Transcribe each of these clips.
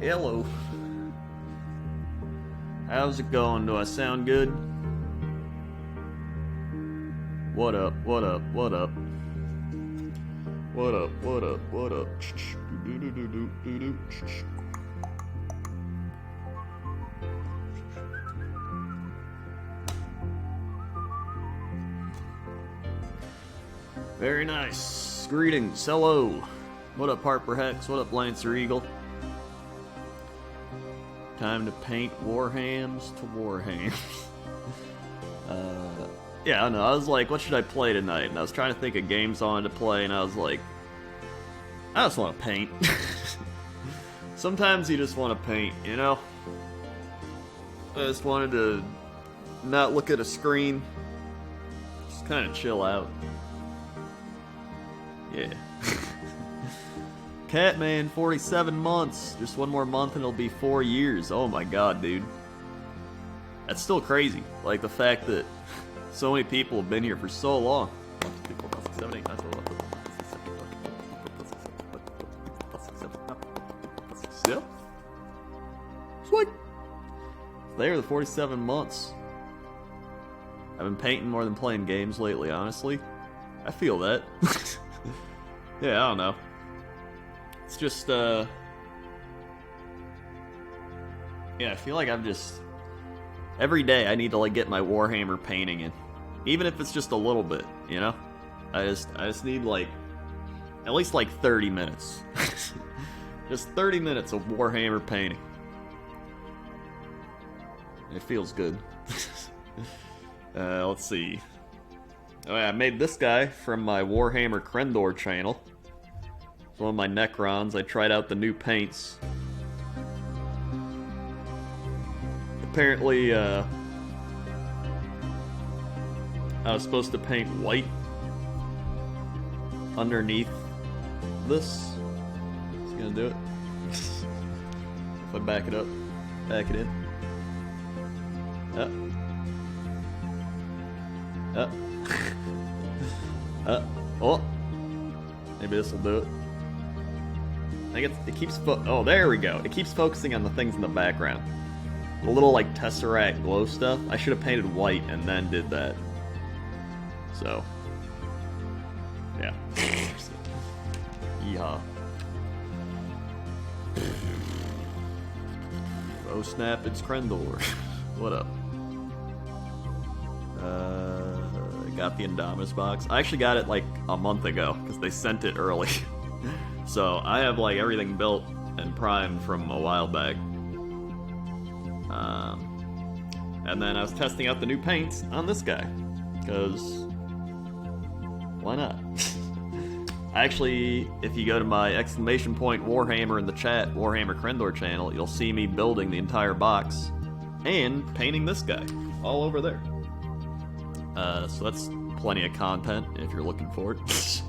Hello. How's it going? Do I sound good? What up? What up? What up? What up? What up? What up? Very nice. Greetings. Hello. What up, Harper Hex? What up, Lancer Eagle? Time to paint Warhams to Warhams. Yeah, I know. I was like, what should I play tonight? And I was trying to think of games I wanted to play, and I was like, I just want to paint. Sometimes you just want to paint, you know? I just wanted to not look at a screen. Just kind of chill out. Yeah. Catman, 47 months. Just one more month and it'll be 4 years. Oh my god, dude. That's still crazy. Like, the fact that so many people have been here for so long. Yep. Sweet. There, the 47 months. I've been painting more than playing games lately, honestly. I feel that. Yeah, I don't know. It's just, yeah, I feel like I'm just... Every day I need to, like, get my Warhammer painting in. Even if it's just a little bit, you know? I just need, like, at least, like, 30 minutes. Just 30 minutes of Warhammer painting. It feels good. Let's see. Oh yeah, I made this guy from my Warhammer Crendor channel. It's one of my Necrons. I tried out the new paints. Apparently, I was supposed to paint white underneath this. It's gonna do it. If I back it up, back it in. Oh. Maybe this will do it. I think it keeps oh, there we go. It keeps focusing on the things in the background. The little, like, tesseract glow stuff. I should have painted white and then did that. So. Yeah. Yeehaw. Oh snap, it's Crendor. What up? I got the Indominus box. I actually got it like a month ago because they sent it early. So I have like everything built and primed from a while back. And then I was testing out the new paints on this guy because why not? Actually, if you go to my exclamation point Warhammer in the chat, Warhammer Crendor channel, you'll see me building the entire box and painting this guy all over there. So that's plenty of content if you're looking for it.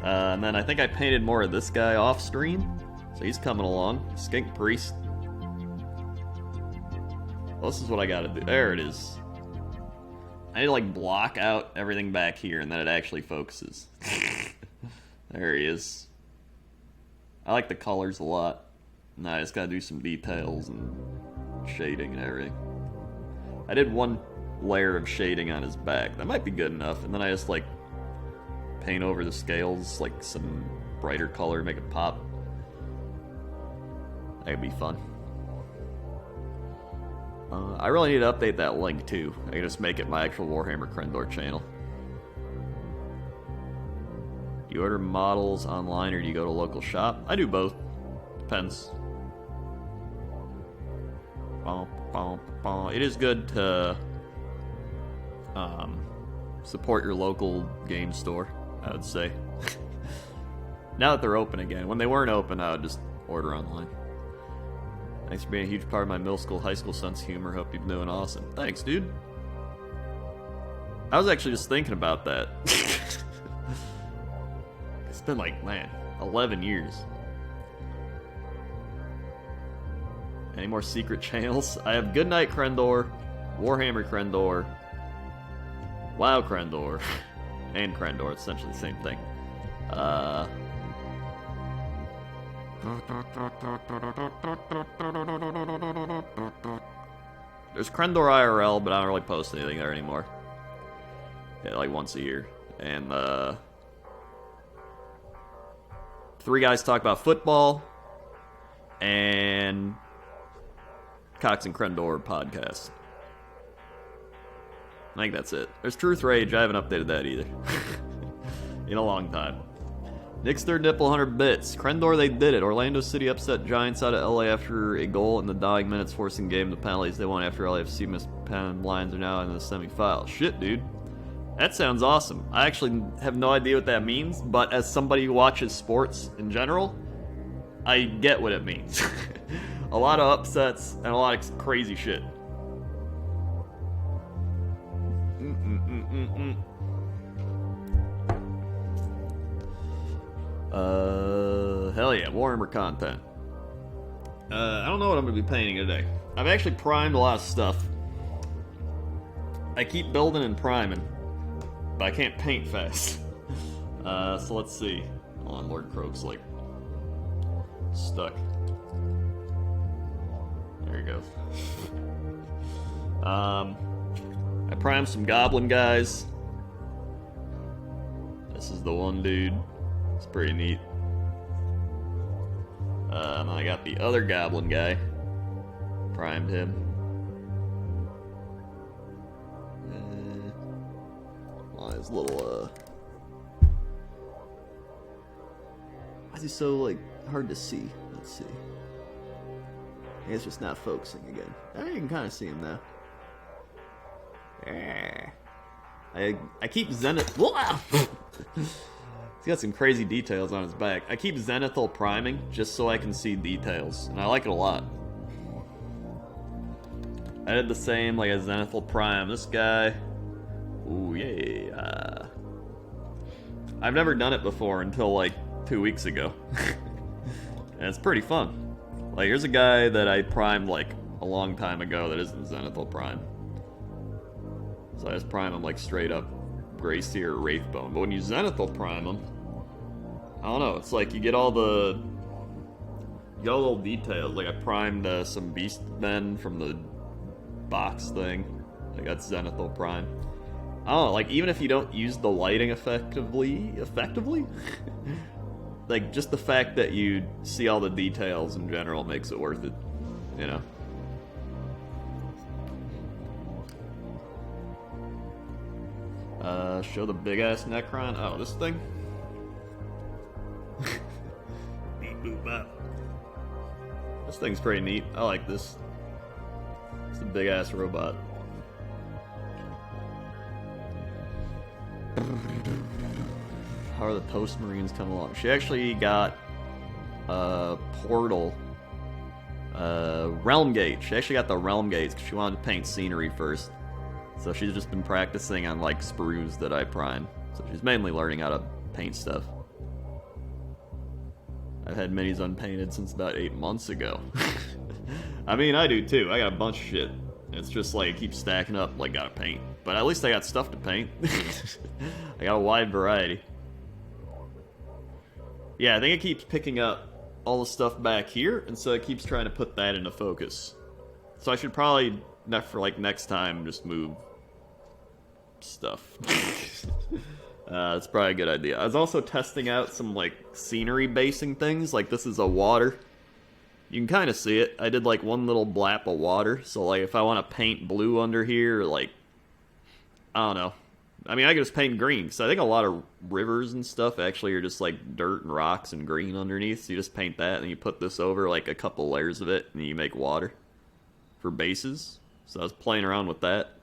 And then I think I painted more of this guy off stream, so he's coming along. Skink Priest. Well, this is what I gotta do. There it is. I need to like block out everything back here, and then it actually focuses. There he is. I like the colors a lot. Now I just gotta do some details and shading and everything. I did one layer of shading on his back. That might be good enough. And then I just like paint over the scales like some brighter color, make it pop. That could be fun. I really need to update that link too. I can just make it my actual Warhammer Crendor channel. Do you order models online or do you go to a local shop? I do both. Depends. It is good to support your local game store, I would say. Now that they're open again. When they weren't open, I would just order online. Thanks for being a huge part of my middle school, high school sense of humor. Hope you're doing awesome. Thanks, dude. I was actually just thinking about that. It's been like, man, 11 years. Any more secret channels? I have Goodnight Crendor, Warhammer Crendor, WoW Crendor, and Crendor. It's essentially the same thing. There's Crendor IRL, but I don't really post anything there anymore. Yeah, like once a year. And, 3 guys talk about football. And Cox and Crendor podcast. I think that's it. There's Truth Rage. I haven't updated that either. In a long time. Nick's third nipple, 100 bits. Crendor, they did it. Orlando City upset Giants out of LA after a goal in the dying minutes, forcing game to penalties. They won after LAFC missed pen. Lions are now in the semifinal. Shit, dude. That sounds awesome. I actually have no idea what that means, but as somebody who watches sports in general, I get what it means. A lot of upsets and a lot of crazy shit. Hell yeah, Warhammer content. I don't know what I'm going to be painting today. I've actually primed a lot of stuff. I keep building and priming, but I can't paint fast. So let's see. Hold on, Lord Croak's like stuck. There he goes. I primed some goblin guys. This is the one dude. It's pretty neat. I got the other goblin guy. Primed him. His little, why is he so, like, hard to see? Let's see. I guess just not focusing again. I can kind of see him now. Yeah. I keep Zenith. He's got some crazy details on his back. I keep Zenithal priming just so I can see details, and I like it a lot. I did the same, like a Zenithal prime. This guy. Ooh, yeah. I've never done it before until like 2 weeks ago. And it's pretty fun. Like, here's a guy that I primed like a long time ago that isn't Zenithal prime. So I just prime him like straight up Grey Seer or Wraithbone. But when you Zenithal prime him, I don't know, it's like you get all the little details. Like I primed some Beast Men from the box thing. Like that's Zenithal prime. I don't know, like even if you don't use the lighting effectively? Like just the fact that you see all the details in general makes it worth it, you know? Show the big ass Necron. Oh, this thing? Beep boop bop. This thing's pretty neat. I like this. It's a big ass robot. How are the Post Marines coming along? She actually got Portal Realm Gate. She actually got the Realm Gates because she wanted to paint scenery first. So she's just been practicing on like sprues that I prime. So she's mainly learning how to paint stuff. I've had minis unpainted since about 8 months ago. I mean, I do too. I got a bunch of shit. It's just like it keeps stacking up like gotta paint. But at least I got stuff to paint. I got a wide variety. Yeah, I think it keeps picking up all the stuff back here, and so it keeps trying to put that into focus. So I should probably, for like next time, just move stuff. That's probably a good idea. I was also testing out some like scenery basing things. Like this is a water. You can kind of see it. I did like one little blap of water. So like if I want to paint blue under here, or like, I don't know. I mean, I could just paint green, because I think a lot of rivers and stuff actually are just like dirt and rocks and green underneath. So you just paint that, and you put this over like a couple layers of it, and you make water for bases. So I was playing around with that.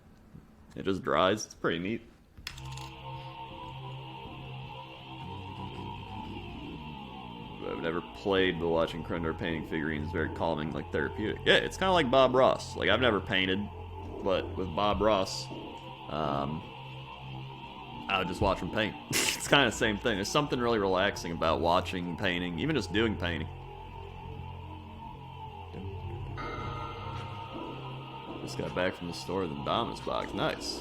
It just dries. It's pretty neat. I've never played, but watching Crendor painting figurines is very calming, like therapeutic. Yeah, it's kind of like Bob Ross. Like, I've never painted, but with Bob Ross, I would just watch him paint. It's kind of the same thing. There's something really relaxing about watching painting, even just doing painting. Just got back from the store with the Dominus box. Nice.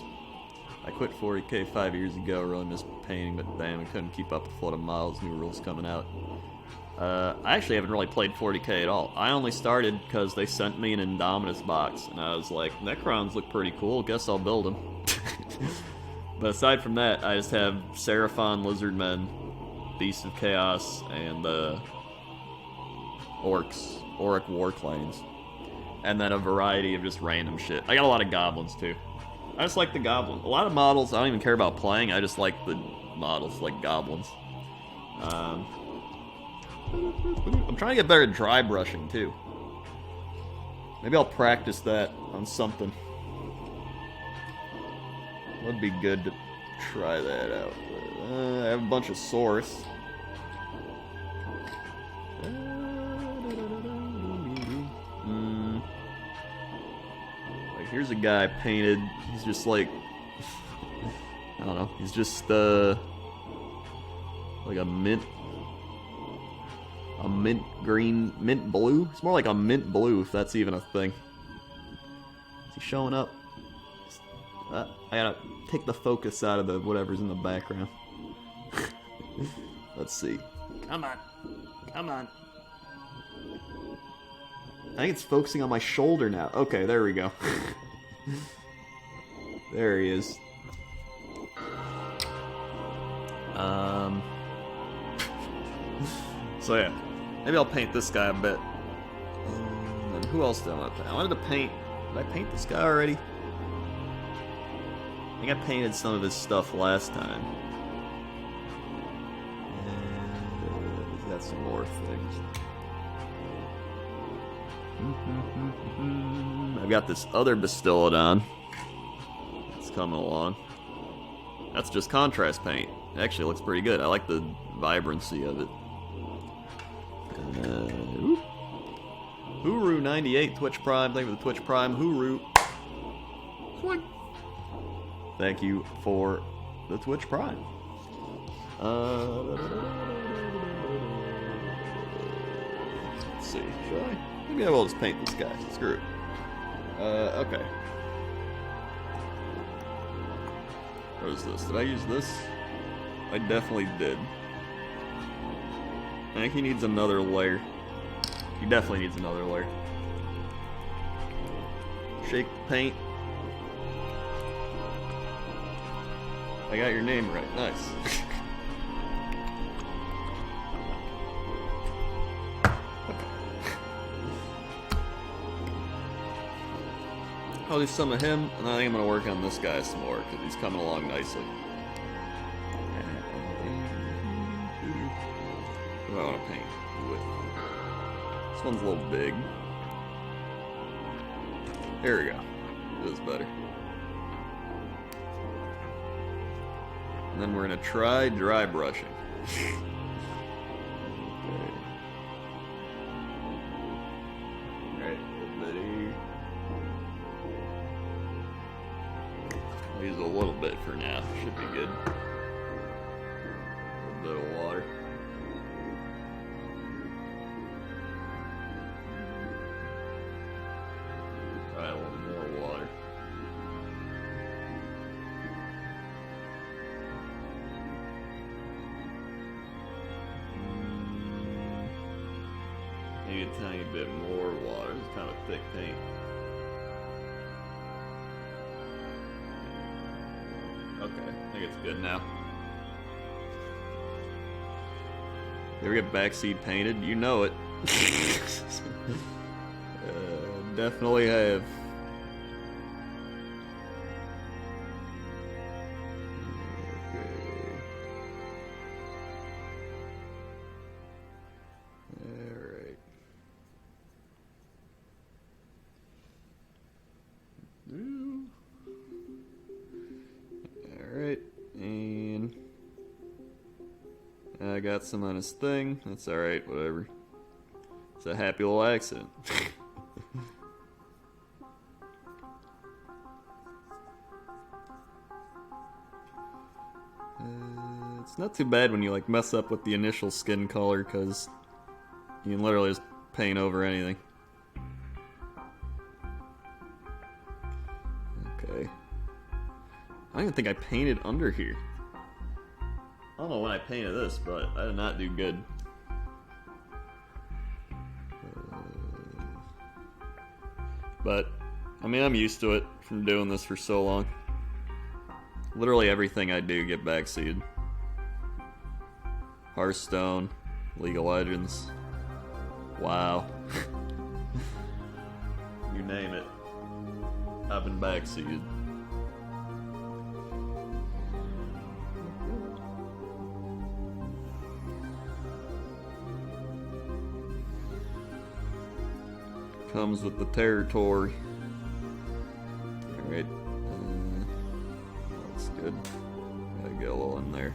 I quit 40K 5 years ago. Really missed painting, but damn, I couldn't keep up with the flood of models. New rules coming out. I actually haven't really played 40k at all. I only started because they sent me an Indominus box, and I was like, Necrons look pretty cool, guess I'll build them. But aside from that, I just have Seraphon, Lizardmen, Beasts of Chaos, and Orcs, Auric Warclanes. And then a variety of just random shit. I got a lot of goblins, too. I just like the goblin. A lot of models I don't even care about playing, I just like the models, like goblins. I'm trying to get better at dry brushing, too. Maybe I'll practice that on something. Would be good to try that out. I have a bunch of source. Like, here's a guy painted. He's just like, I don't know. He's just like a mint green, mint blue. It's more like a mint blue, if that's even a thing. Is he showing up? I gotta take the focus out of the whatever's in the background. Let's see. Come on. Come on. I think it's focusing on my shoulder now. Okay, there we go. There he is. So yeah, maybe I'll paint this guy a bit. And who else did I want to paint? I wanted to paint... Did I paint this guy already? I think I painted some of his stuff last time. And he's got some more things. I've got this other Bastillodon. It's coming along. That's just contrast paint. It actually looks pretty good. I like the vibrancy of it. Huru98 Twitch Prime. Thank you for the Twitch Prime. Huru. Thank you for the Twitch Prime. Let's see. Should I? Maybe I will just paint this guy. Screw it. Okay. What is this? Did I use this? I definitely did. I think he needs another layer. He definitely needs another layer. Shake paint. I got your name right. Nice. I'll do some of him, and I think I'm going to work on this guy some more, because he's coming along nicely. What do I want to paint with? This one's a little big. There we go. It is better. And then we're going to try dry brushing. Okay. Alright, a little bit here. I'll use a little bit for now. Should be good. A little bit of water. Try a little more water. Maybe a tiny bit more water. It's kind of thick paint. Okay, I think it's good now. You ever get backseat painted? You know it. Definitely have. Okay. Alright. Alright, and I got some on his thing. That's alright, whatever. It's a happy little accident. It's not too bad when you like mess up with the initial skin color, because you can literally just paint over anything. Okay. I don't even think I painted under here. I don't know when I painted this, but I did not do good. But, I mean, I'm used to it from doing this for so long. Literally everything I do get backseated. Hearthstone, League of Legends, WoW. You name it. I've been backseated. Comes with the territory. Alright. That's good. Gotta get a little in there.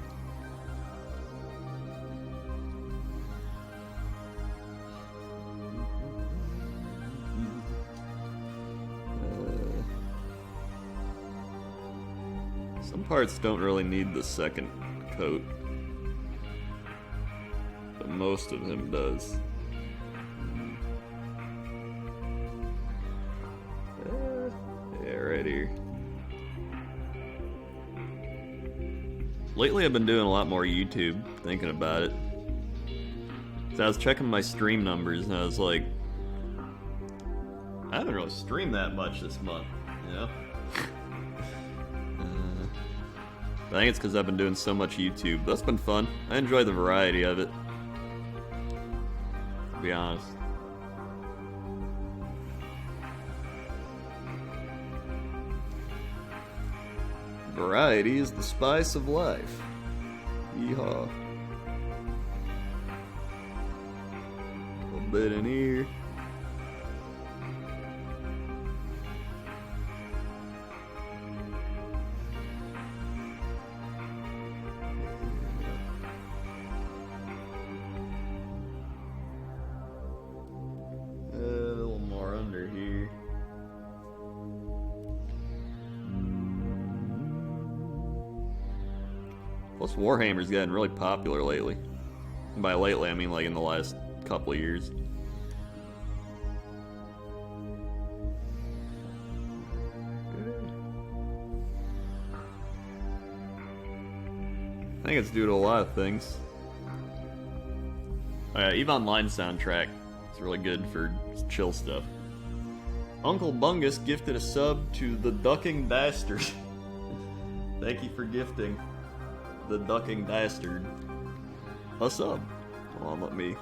Some parts don't really need the second coat, but most of him does. Yeah, right here. Lately I've been doing a lot more YouTube, thinking about it. So I was checking my stream numbers and I was like, I haven't really streamed that much this month, you know? I think it's because I've been doing so much YouTube. That's been fun. I enjoy the variety of it, to be honest. Variety is the spice of life. Yeehaw. A little bit in here. Plus, Warhammer's gotten really popular lately. And by lately, I mean like in the last couple of years. I think it's due to a lot of things. EVE Online soundtrack is really good for chill stuff. Uncle Bungus gifted a sub to the Ducking Bastard. Thank you for gifting the Ducking Bastard a sub. Hold on, let me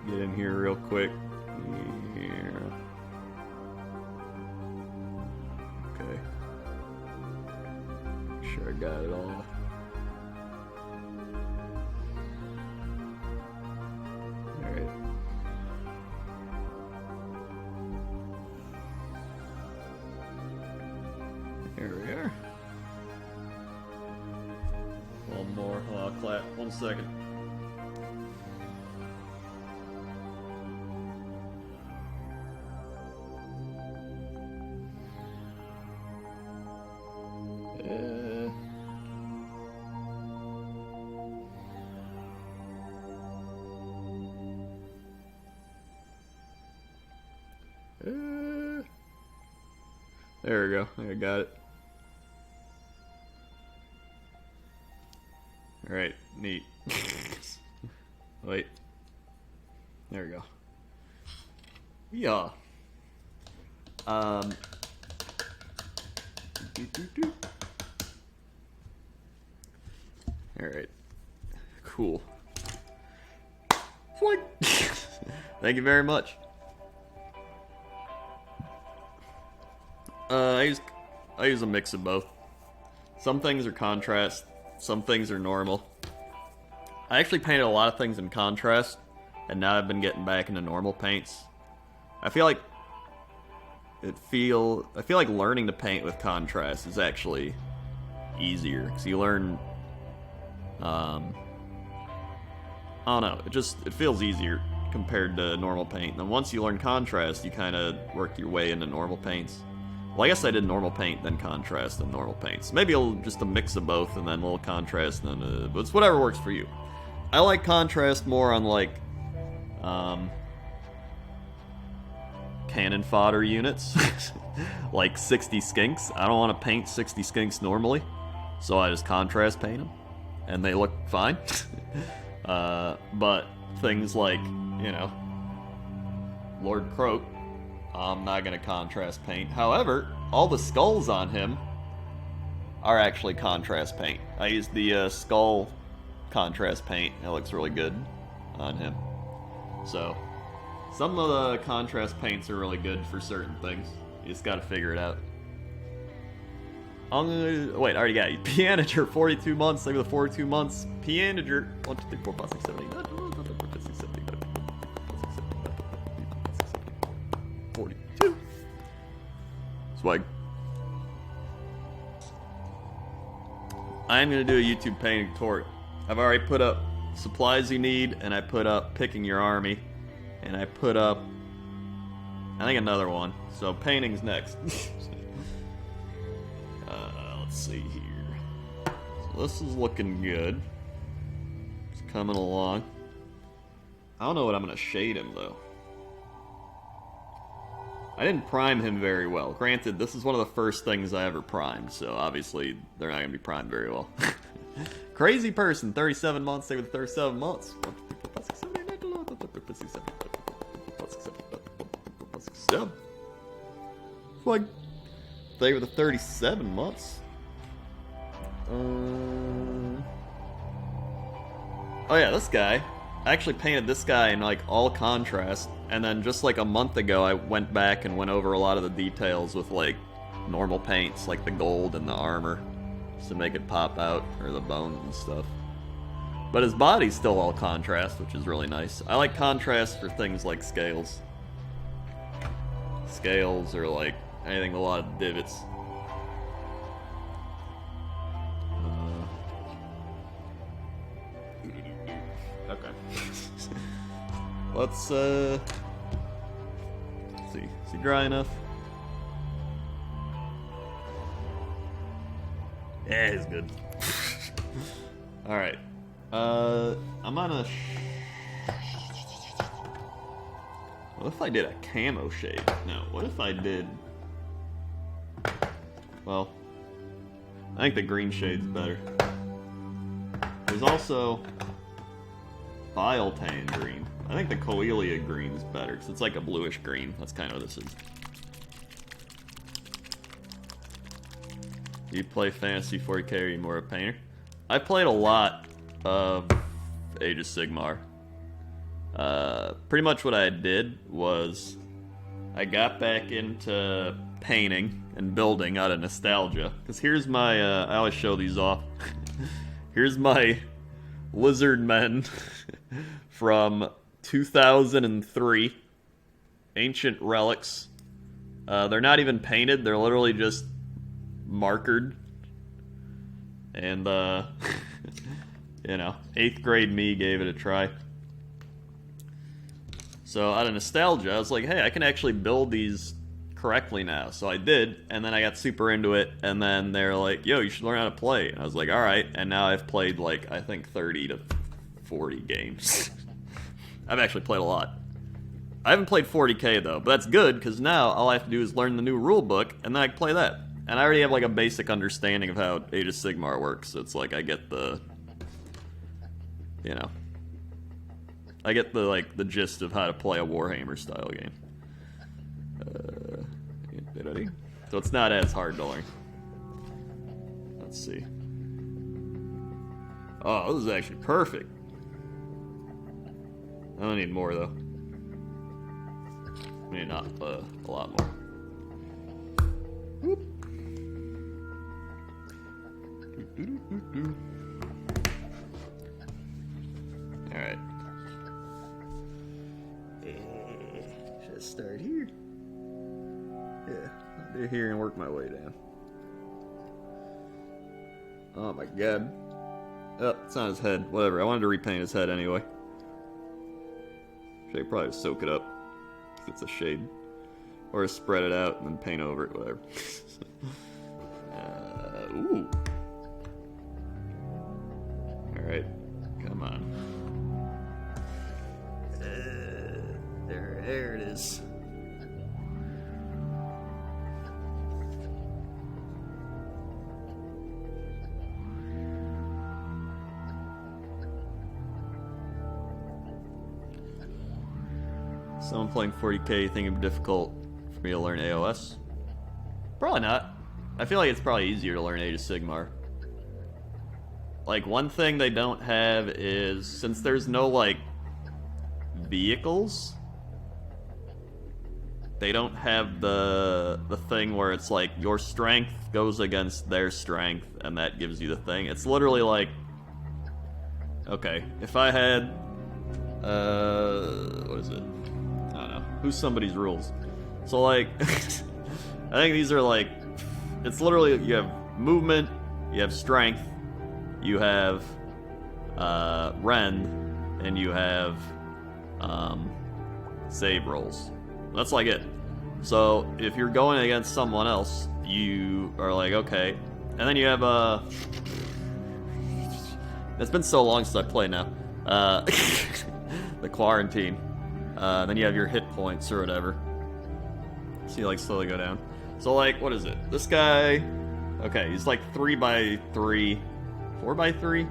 get in here real quick. Yeah. Okay. Make sure I got it all. Alright. There we are. One more. I'll clap. 1 second. There we go. I got it. Alright, neat. Wait. There we go. Yeah. Alright. Cool. Thank you very much. I use a mix of both. Some things are contrast, some things are normal. I actually painted a lot of things in contrast, and now I've been getting back into normal paints. I feel like learning to paint with contrast is actually easier, because you learn, I don't know, it feels easier compared to normal paint. And then once you learn contrast, you kind of work your way into normal paints. Well, I guess I did normal paint, then contrast, then normal paints. Maybe just a mix of both, and then a little contrast, and then but it's whatever works for you. I like contrast more on, like, cannon fodder units. Like 60 skinks. I don't want to paint 60 skinks normally, so I just contrast paint them, and they look fine. But things like, you know, Lord Croak, I'm not going to contrast paint. However, all the skulls on him are actually contrast paint. I used the skull contrast paint. It looks really good on him. So, some of the contrast paints are really good for certain things. You just gotta figure it out. Wait, I already got you. Pianager, 42 months. Thank you for the 42 months. Pianager. 1, 2, 3, 4, 5, 6, 7, 8, 9, 10, 11, 12, 13, 14, 15, 16, 17, 42. Swag. I'm gonna do a YouTube painting tutorial. I've already put up supplies you need, and I put up picking your army, and I put up, I think, another one. So painting's next. Let's see here. So this is looking good. It's coming along. I don't know what I'm gonna shade him though. I didn't prime him very well. Granted, this is one of the first things I ever primed, so obviously they're not gonna be primed very well. Crazy person, 37 months, stay with 37 months. Like, stay with the 37 months. Oh yeah, this guy. I actually painted this guy in like all contrast, and then just like a month ago I went back and went over a lot of the details with like normal paints, like the gold and the armor, just to make it pop out, or the bones and stuff. But his body's still all contrast, which is really nice. I like contrast for things like scales. Scales, or like anything with a lot of divots. Okay. Let's see. Is he dry enough? Yeah, he's good. Alright. I'm gonna... What if I did a camo shade? No, what if I did... Well, I think the green shade's better. There's also Bile-Tan green. I think the Coelia green's better, because it's like a bluish green. That's kind of what this is. Do you play Fantasy 40k, or are you more a painter? I played a lot of Age of Sigmar. Pretty much what I did was I got back into painting and building out of nostalgia. Because here's my, I always show these off. Here's my lizard men from 2003. Ancient relics. They're not even painted, they're literally just markered. And, you know, 8th grade me gave it a try. So out of nostalgia, I was like, hey, I can actually build these correctly now. So I did, and then I got super into it, and then they're like, yo, you should learn how to play. And I was like, alright, and now I've played like, I think 30 to 40 games. I've actually played a lot. I haven't played 40k though, but that's good, because now all I have to do is learn the new rule book, and then I can play that. And I already have like a basic understanding of how Age of Sigmar works, so it's like I get the, you know, I get the, like, the gist of how to play a Warhammer style game. So it's not as hard to learn. Let's see. Oh, this is actually perfect. I don't need more though. I mean, not a lot more. Whoop. Alright. Should I start here? Yeah, I'll do here and work my way down. Oh my god. Oh, it's on his head. Whatever, I wanted to repaint his head anyway. Should probably soak it up, if it's a shade. Or spread it out and then paint over it, whatever. Ooh. Alright, come on. There it is. Someone playing 40k thinking of difficult me to learn AOS? Probably not. I feel like it's probably easier to learn Age of Sigmar. Like, one thing they don't have is, since there's no, like, vehicles, they don't have the thing where it's like your strength goes against their strength and that gives you the thing. It's literally like, okay, if I had what is it? I don't know. Who's somebody's rules? So like I think these are like, it's literally, you have movement, you have strength, you have rend, and you have save rolls. That's like it. So if you're going against someone else, you are like, okay. And then you have it's been so long since I played now. The quarantine. Then you have your hit points or whatever. So you like slowly go down. So like, what is it? This guy, okay, he's like 3x3, 4x3?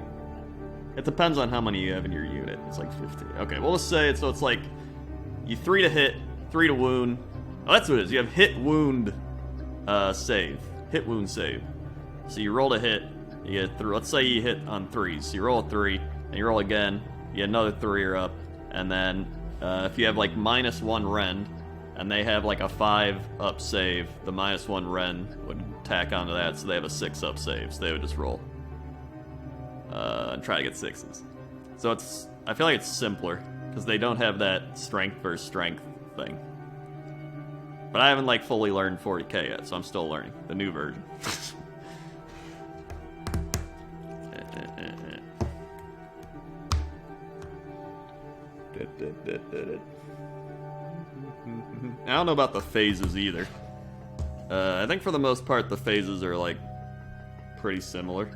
It depends on how many you have in your unit. It's like 50. Okay, we'll just say it, so it's like, you 3 to hit, 3 to wound. Oh, that's what it is. You have hit, wound, save. Hit, wound, save. So you roll to hit, you get through. Let's say you hit on 3s. So you roll a 3, and you roll again, you get another 3 or up, and then if you have like -1 rend, and they have like a 5 up save, the -1 rend would tack onto that, so they have a 6 up save, so they would just roll. And try to get 6s. So it's, I feel like it's simpler, because they don't have that strength versus strength thing. But I haven't like fully learned 40k yet, so I'm still learning the new version. I don't know about the phases either. I think for the most part the phases are like pretty similar.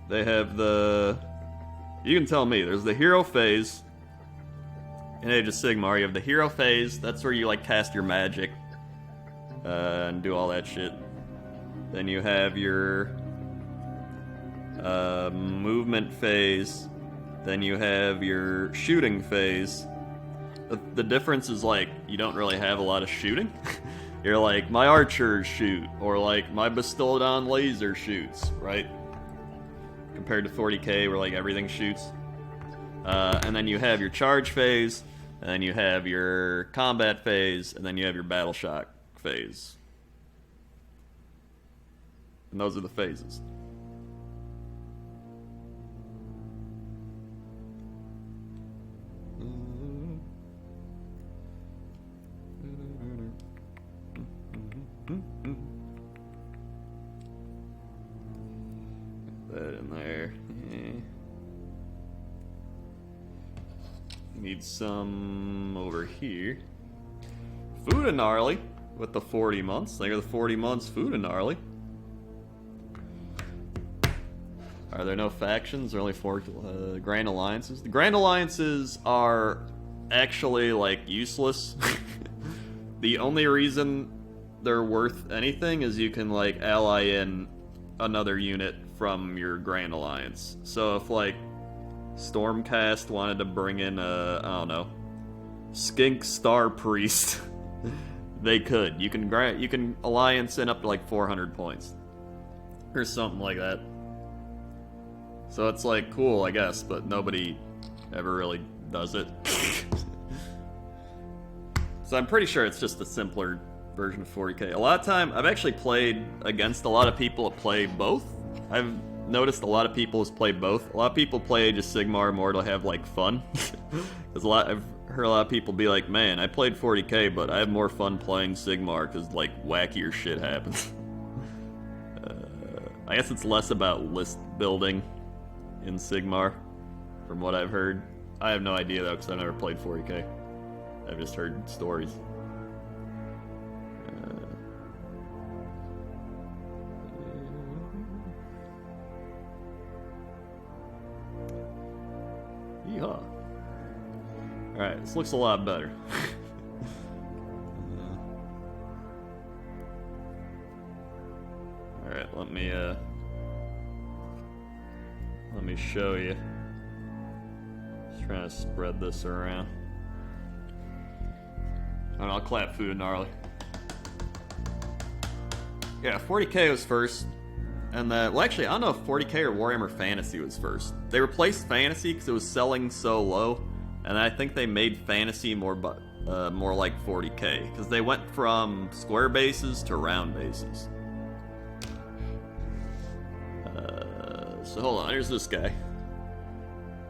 They have the... You can tell me. There's the hero phase. In Age of Sigmar, you have the hero phase. That's where you, like, cast your magic. And do all that shit. Then you have your... movement phase. Then you have your shooting phase. The difference is, like, you don't really have a lot of shooting. You're like, my archers shoot. Or, like, my Bastillodon laser shoots, right? Compared to 40k where like everything shoots. And then you have your charge phase, and then you have your combat phase, and then you have your battle shock phase. And those are the phases. That in there. Yeah. Need some over here. Food and gnarly with the 40 months. They are the 40 months food and gnarly. Are there no factions? There are only 4 Grand Alliances. The Grand Alliances are actually like useless. The only reason they're worth anything is you can like ally in another unit from your Grand Alliance. So if like Stormcast wanted to bring in a, I don't know, Skink Star Priest, they could. You can alliance in up to like 400 points or something like that. So it's like cool, I guess, but nobody ever really does it. So I'm pretty sure it's just a simpler version of 40k. A lot of time, I've actually played against a lot of people that play both. I've noticed a lot of people has played both. A lot of people play Age of Sigmar more to have like fun. Because I've heard a lot of people be like, man, I played 40k, but I have more fun playing Sigmar because like wackier shit happens. I guess it's less about list building in Sigmar, from what I've heard. I have no idea though, because I've never played 40k. I've just heard stories. Yeehaw. Alright, this looks a lot better. Alright, let me Let me show you. Just trying to spread this around. And I'll clap Food and Gnarly. Yeah, 40k was first. And well, actually, I don't know if 40k or Warhammer Fantasy was first. They replaced Fantasy because it was selling so low, and I think they made Fantasy more like 40k because they went from square bases to round bases. So hold on, here's this guy.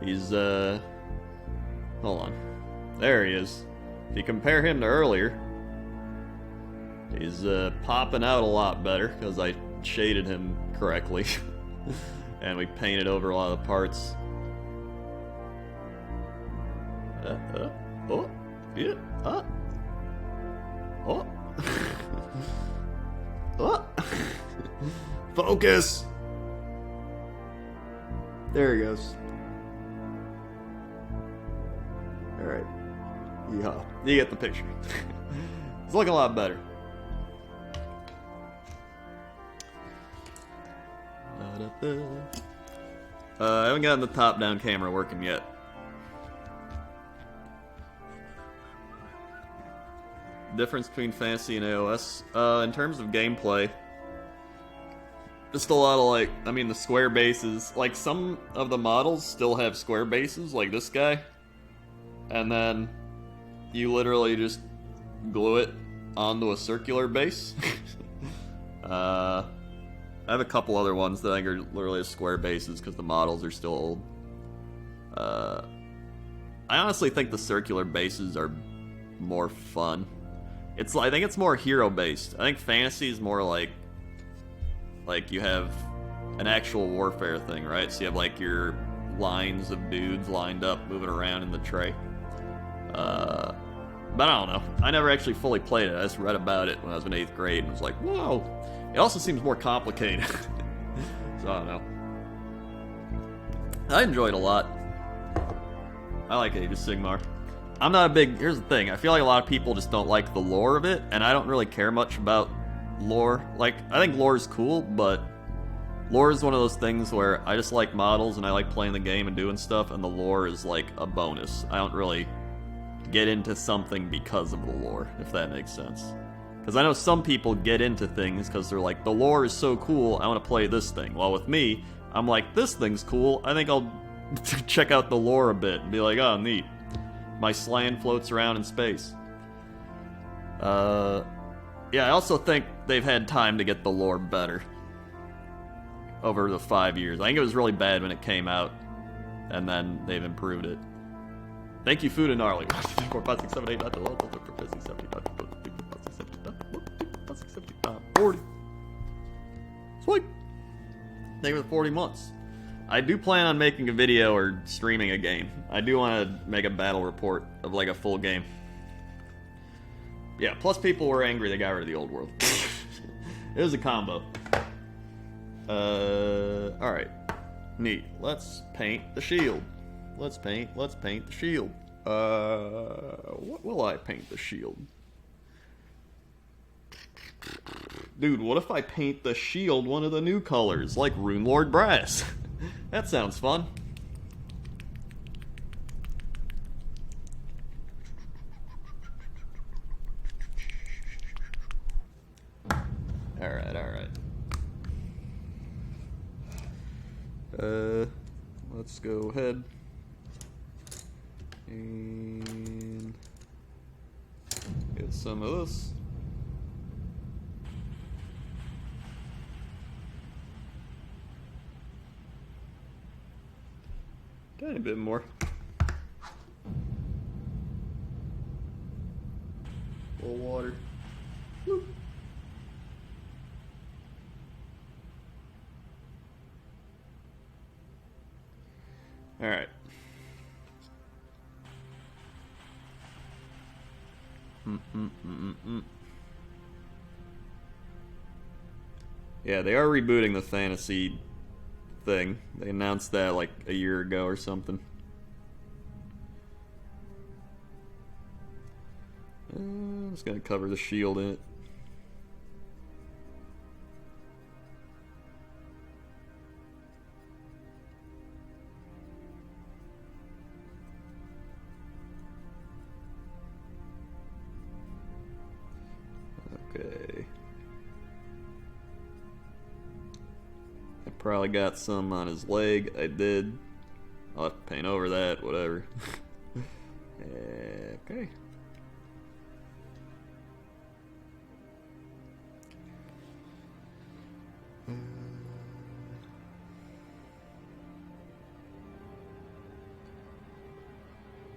He's hold on, there he is. If you compare him to earlier, he's popping out a lot better because I shaded him correctly and we painted over a lot of the parts. Oh, yeah, oh, oh, focus. There he goes. All right, yeah, you get the picture. It's looking a lot better. I haven't gotten the top-down camera working yet. Difference between Fantasy and AOS? In terms of gameplay, just a lot of, like, I mean, the square bases. Like, some of the models still have square bases, like this guy. And then you literally just glue it onto a circular base. I have a couple other ones that I think are literally square bases because the models are still old. I honestly think the circular bases are more fun. I think it's more hero based. I think Fantasy is more like you have an actual warfare thing, right? So you have like your lines of dudes lined up moving around in the tray. But I don't know. I never actually fully played it. I just read about it when I was in 8th grade and was like, whoa. It also seems more complicated. So I don't know. I enjoyed it a lot. I like Age of Sigmar. I'm not a big... Here's the thing. I feel like a lot of people just don't like the lore of it, and I don't really care much about lore. Like, I think lore is cool, but lore is one of those things where I just like models and I like playing the game and doing stuff, and the lore is like a bonus. I don't really get into something because of the lore, if that makes sense. Because I know some people get into things because they're like, the lore is so cool, I want to play this thing. Well, with me, I'm like, this thing's cool, I think I'll check out the lore a bit and be like, oh, neat. My slan floats around in space. Yeah, I also think they've had time to get the lore better over the 5 years. I think it was really bad when it came out, and then they've improved it. Thank you, Food and Gnarly. 40. Sweet. Thank you for the 40 months. I do plan on making a video or streaming a game. I do want to make a battle report of like a full game. Yeah, plus people were angry they got rid of the old world. It was a combo. Alright. Neat. Let's paint the shield. Let's paint the shield. What will I paint the shield? Dude, what if I paint the shield one of the new colors, like Rune Lord Brass? That sounds fun. Alright. Let's go ahead and get some of this. Tiny bit more. Full water. Woo. All right. Yeah, they are rebooting the fantasy thing. They announced that like a year ago or something. I'm just gonna cover the shield in it. Probably got some on his leg. I did. I'll have to paint over that, whatever. Okay.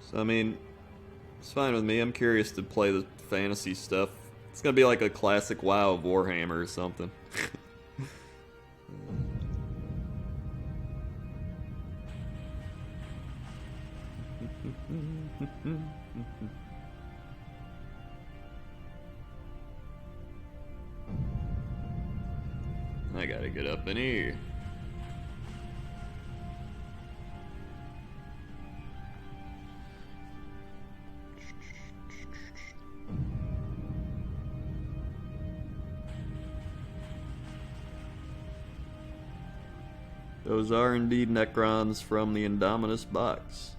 So, I mean, it's fine with me. I'm curious to play the fantasy stuff. It's gonna be like a classic WoW of Warhammer or something. I gotta get up in here. Those are indeed Necrons from the Indominus box.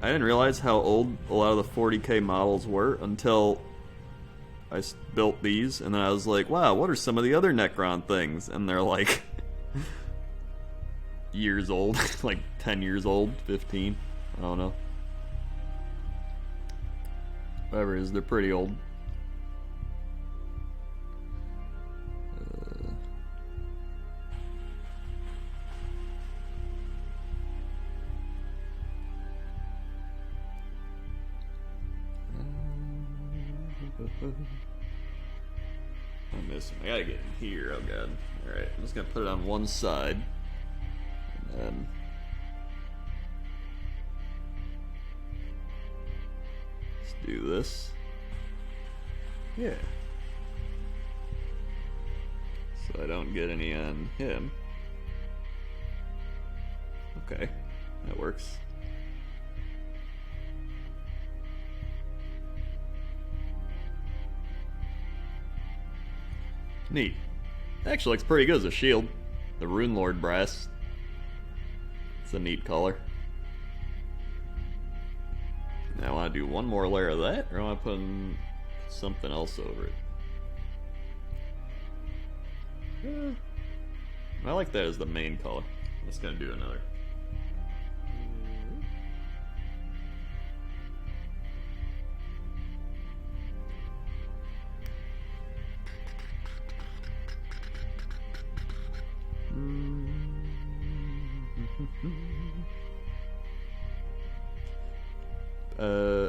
I didn't realize how old a lot of the 40k models were until I built these, and then I was like, wow, what are some of the other Necron things? And they're like years old, like 10 years old, 15, I don't know. Whatever it is, they're pretty old. I'm missing. I gotta get in here. Oh god. Alright, I'm just gonna put it on one side. And then. Let's do this. Yeah. So I don't get any on him. Okay. That works. Neat. Actually looks pretty good as a shield. The Rune Lord brass. It's a neat color. Now I want to do one more layer of that, or I want to put something else over it. I like that as the main color. I'm just gonna do another.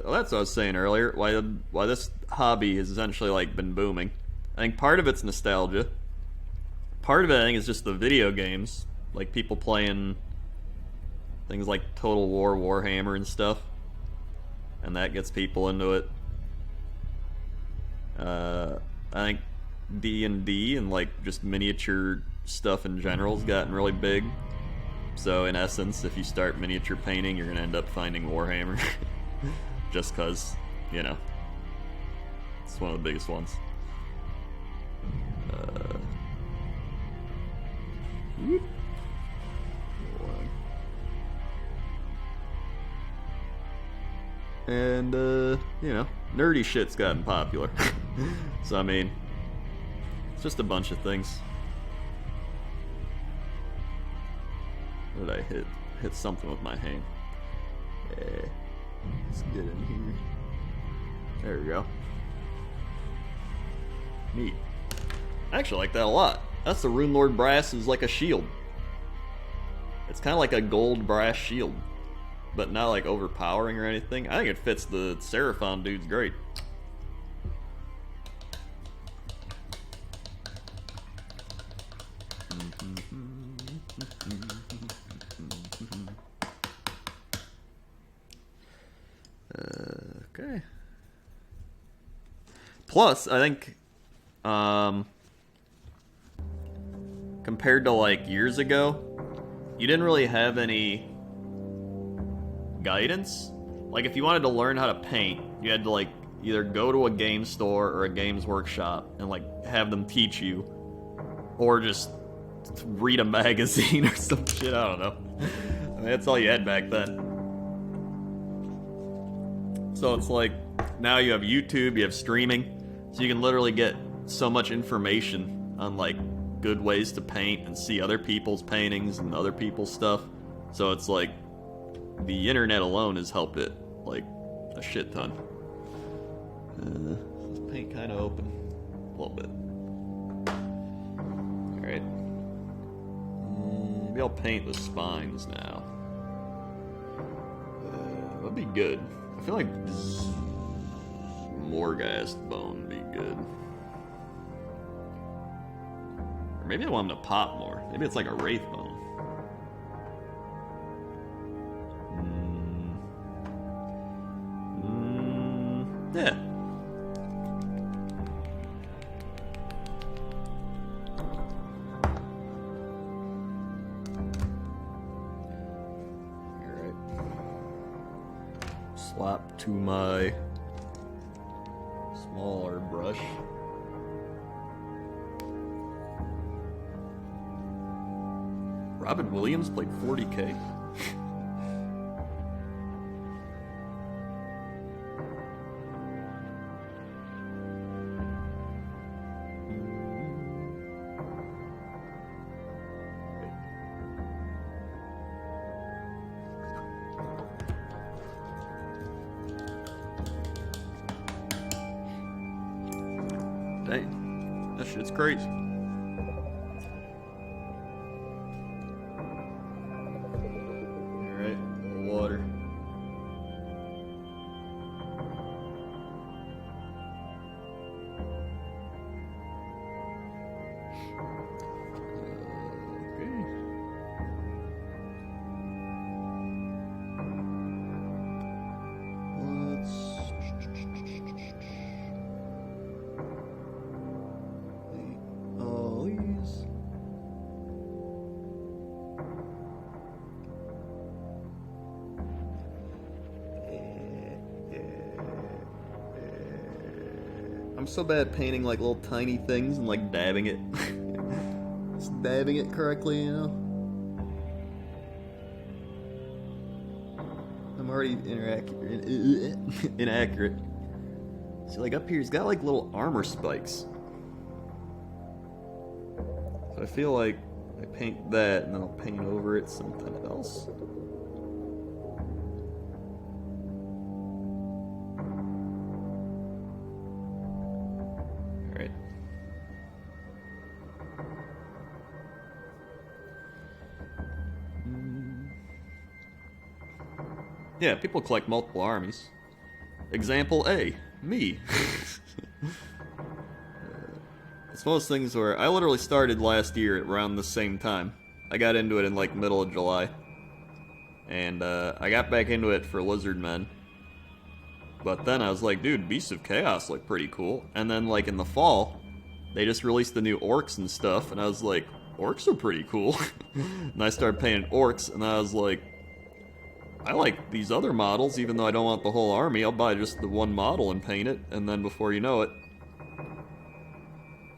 Well, that's what I was saying earlier. Why this hobby has essentially like been booming. I think part of it's nostalgia. Part of it, I think, is just the video games, like people playing things like Total War, Warhammer, and stuff, and that gets people into it. I think D&D and like just miniature stuff in general has gotten really big. So in essence, if you start miniature painting, you're gonna end up finding Warhammer. Just cause, you know, it's one of the biggest ones. And, you know, nerdy shit's gotten popular. So, I mean, it's just a bunch of things. What did I hit? Hit something with my hand. Yeah. Let's get in here. There we go. Neat. I actually like that a lot. That's the Rune Lord brass is like a shield. It's kind of like a gold brass shield, but not like overpowering or anything. I think it fits the Seraphon dudes great. Okay. Plus, I think, compared to like years ago, you didn't really have any guidance. Like, if you wanted to learn how to paint, you had to like either go to a game store or a games workshop and like have them teach you, or just read a magazine or some shit. I don't know. I mean, that's all you had back then. So it's like, now you have YouTube, you have streaming, so you can literally get so much information on like good ways to paint and see other people's paintings and other people's stuff. So it's like the internet alone has helped it like a shit ton. This paint kind of open a little bit. All right. Maybe I'll paint the spines now. That'd be good. I feel like Morghast bone would be good. Or maybe I want him to pop more. Maybe it's like a wraith bone. Yeah. Alright. Slap to my smaller brush. Robin Williams played 40K. Dang, that shit's crazy. Alright, a little water. I'm so bad at painting like little tiny things and like dabbing it. Just dabbing it correctly, you know? I'm already inaccurate. So like up here, he's got like little armor spikes. So I feel like I paint that and then I'll paint over it something else. Yeah, people collect multiple armies. Example A, me. It's one of those things where I literally started last year around the same time. I got into it in like middle of July. And I got back into it for Lizardmen. But then I was like, dude, Beasts of Chaos look pretty cool. And then like in the fall, they just released the new orcs and stuff. And I was like, orcs are pretty cool. And I started painting orcs and I was like, I like these other models, even though I don't want the whole army. I'll buy just the one model and paint it, and then before you know it,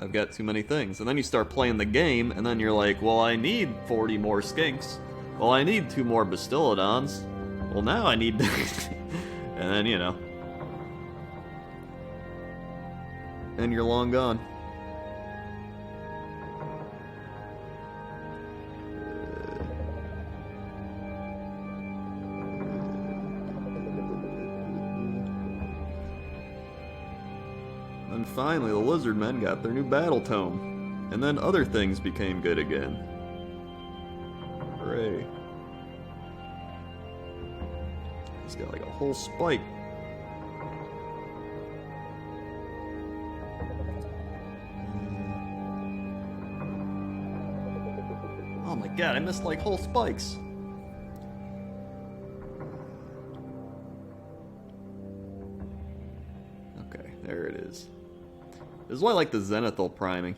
I've got too many things. And then you start playing the game, and then you're like, well, I need 40 more skinks. Well, I need 2 more Bastillodons. Well, now I need... and then, you know. And you're long gone. And finally, the Lizardmen got their new battle tome. And then other things became good again. Hooray. He's got like a whole spike. Oh my god, I missed like whole spikes. Okay, there it is. This is why I like the Zenithal priming.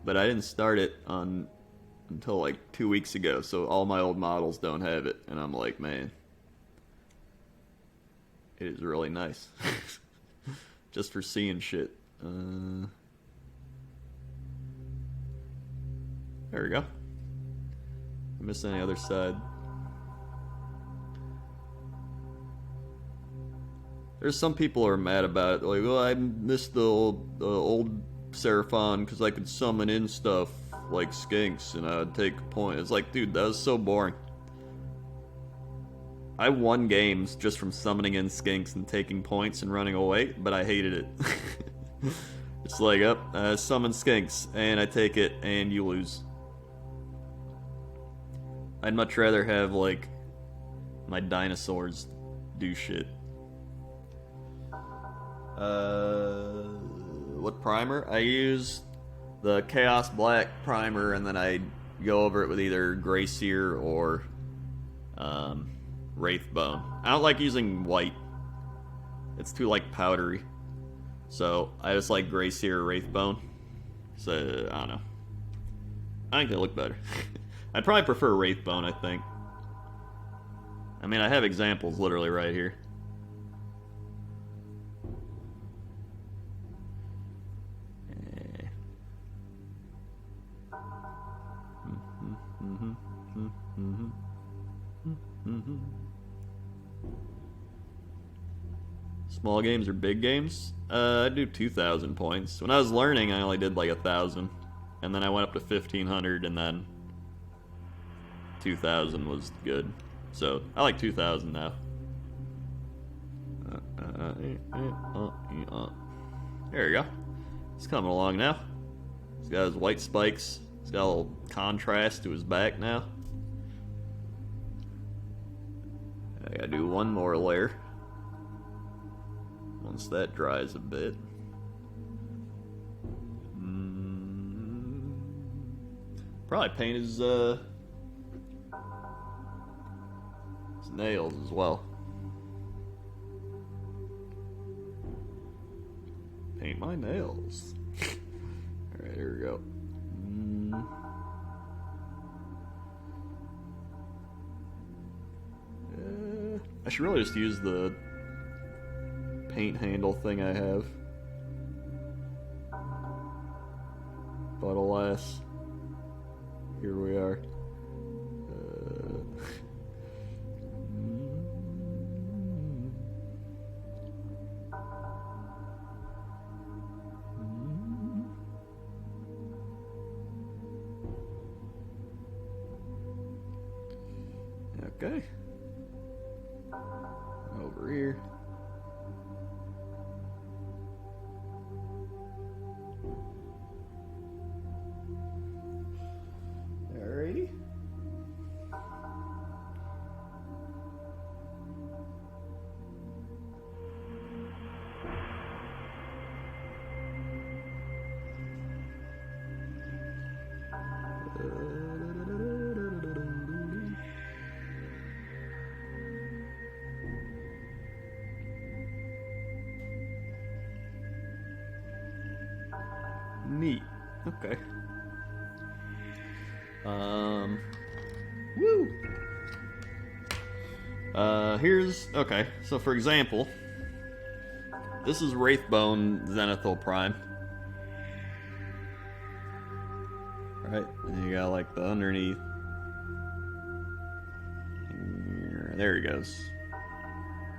But I didn't start it until like 2 weeks ago, so all my old models don't have it. And I'm like, man, it is really nice. Just for seeing shit. There we go. I missed any other side. There's some people who are mad about it. Like, oh, I missed the old Seraphon because I could summon in stuff like skinks and I'd take a point. It's like, dude, that was so boring. I won games just from summoning in skinks and taking points and running away, but I hated it. It's like, summon skinks, and I take it, and you lose. I'd much rather have, like, my dinosaurs do shit. What primer? I use the Chaos Black primer, and then I go over it with either Grey Seer or Wraithbone. I don't like using white. It's too, like, powdery. So, I just like Grey Seer or Wraithbone. So, I don't know. I think they look better. I'd probably prefer Wraithbone, I think. I mean, I have examples literally right here. Small games or big games? I do 2,000 points. When I was learning, I only did like 1,000. And then I went up to 1,500, and then 2,000 was good. So, I like 2,000 now. There you go. He's coming along now. He's got his white spikes. He's got a little contrast to his back now. I gotta do one more layer. Once that dries a bit. Probably paint his nails as well. Paint my nails. Alright, here we go. I should really just use the paint handle thing I have. But alas, here we are. Okay. Over here. Alrighty. Neat. Okay. Woo! Here's... Okay, so for example, this is Wraithbone Zenithal Prime. Right, and you got like the underneath. There he goes.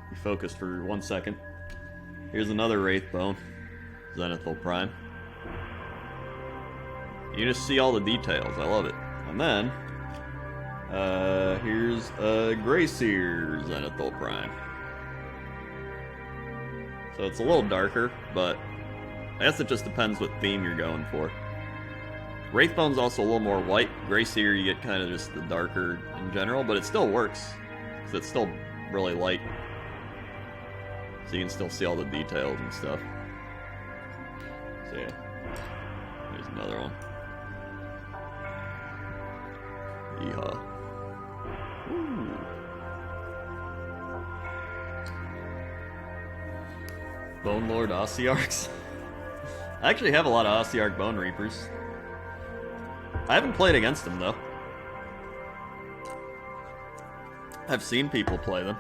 He focused for 1 second. Here's another Wraithbone Zenithal Prime. You just see all the details. I love it. And then, here's a Grey Seer Zenithal Prime. So it's a little darker, but I guess it just depends what theme you're going for. Wraithbone's also a little more white. Grey Seer, you get kind of just the darker in general, but it still works, because it's still really light. So you can still see all the details and stuff. So yeah, there's another one. Yeehaw. Ooh. Bone Lord Ossiarchs. I actually have a lot of Ossiarch Bone Reapers. I haven't played against them though. I've seen people play them.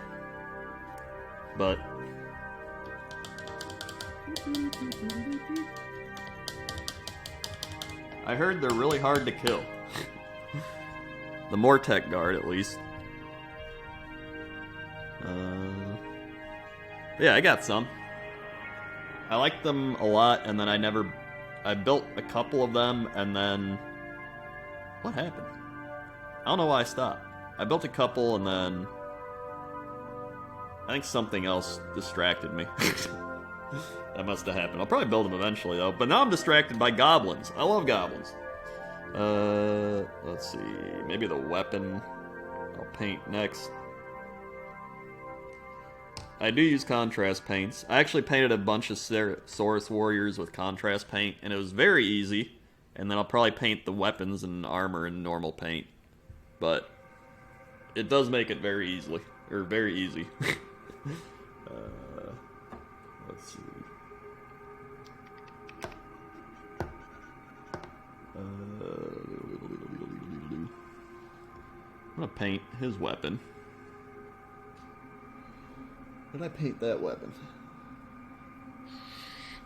But I heard they're really hard to kill. The Mortec guard, at least. Yeah, I got some. I liked them a lot, and then I built a couple of them, and then... What happened? I don't know why I stopped. I built a couple, and then... I think something else distracted me. That must have happened. I'll probably build them eventually, though. But now I'm distracted by goblins. I love goblins. Let's see. Maybe the weapon I'll paint next. I do use contrast paints. I actually painted a bunch of Saurus warriors with contrast paint, and it was very easy. And then I'll probably paint the weapons and armor in normal paint. But it does make it very easily. Or very easy. Let's see. I'm gonna paint his weapon. Did I paint that weapon?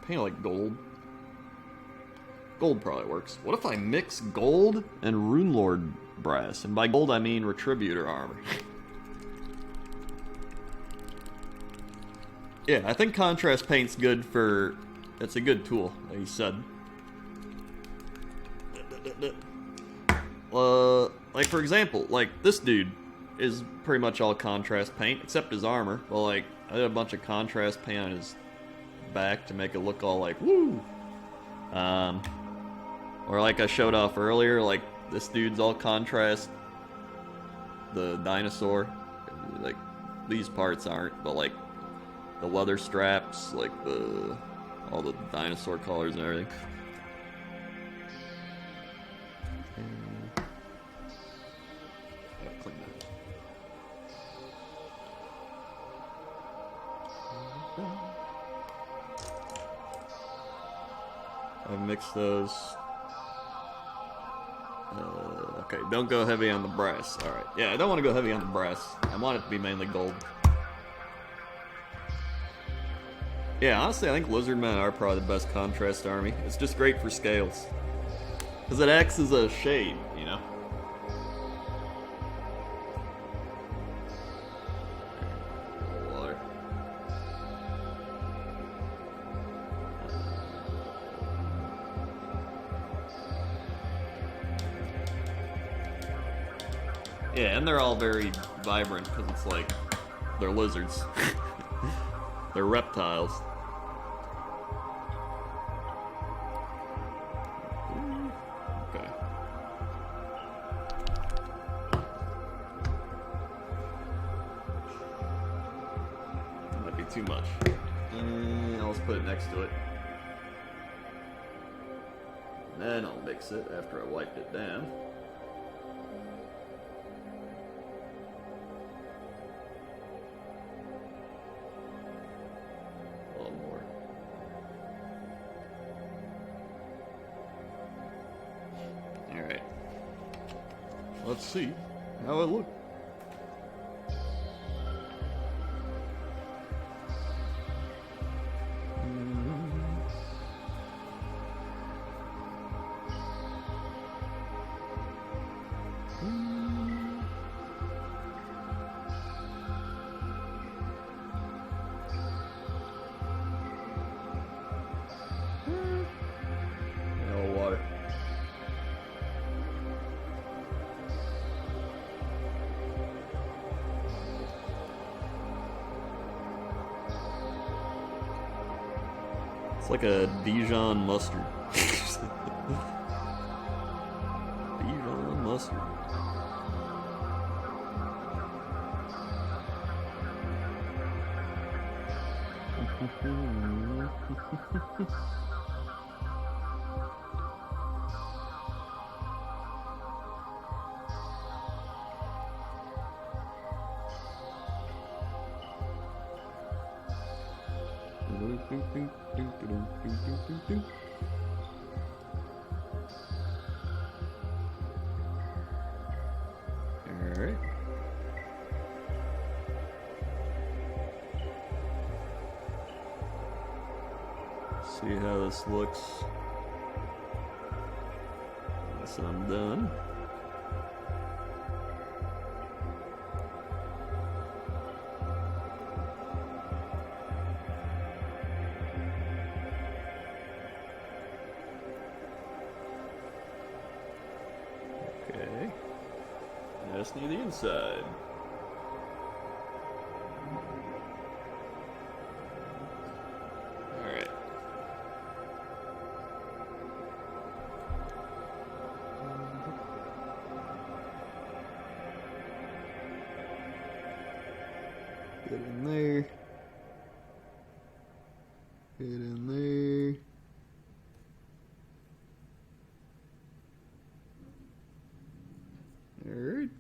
Paint like gold. Gold probably works. What if I mix gold and Runelord brass? And by gold I mean Retributor armor. Yeah, I think contrast paint's good for... It's a good tool, like you said. Like for example, like this dude is pretty much all contrast paint, except his armor. But like, I did a bunch of contrast paint on his back to make it look all like, woo! Or like I showed off earlier, like this dude's all contrast. The dinosaur, like these parts aren't, but like the leather straps, like all the dinosaur colors and everything. Clean that. I mixed those. Okay, don't go heavy on the brass. Alright, yeah, I don't want to go heavy on the brass. I want it to be mainly gold. Yeah, honestly, I think lizardmen are probably the best contrast army. It's just great for scales. Because it acts as a shade, you know? Water. Yeah, and they're all very vibrant because it's like they're lizards. They're reptiles. Okay. Might be too much. I'll just put it next to it. Then I'll mix it after I wiped it down. Let's see how it looks. Water. It's like a Dijon mustard. Dijon mustard. Alright. See how this looks. Once I'm done. just need the inside. Alright. Get in there. Get in there. Alright.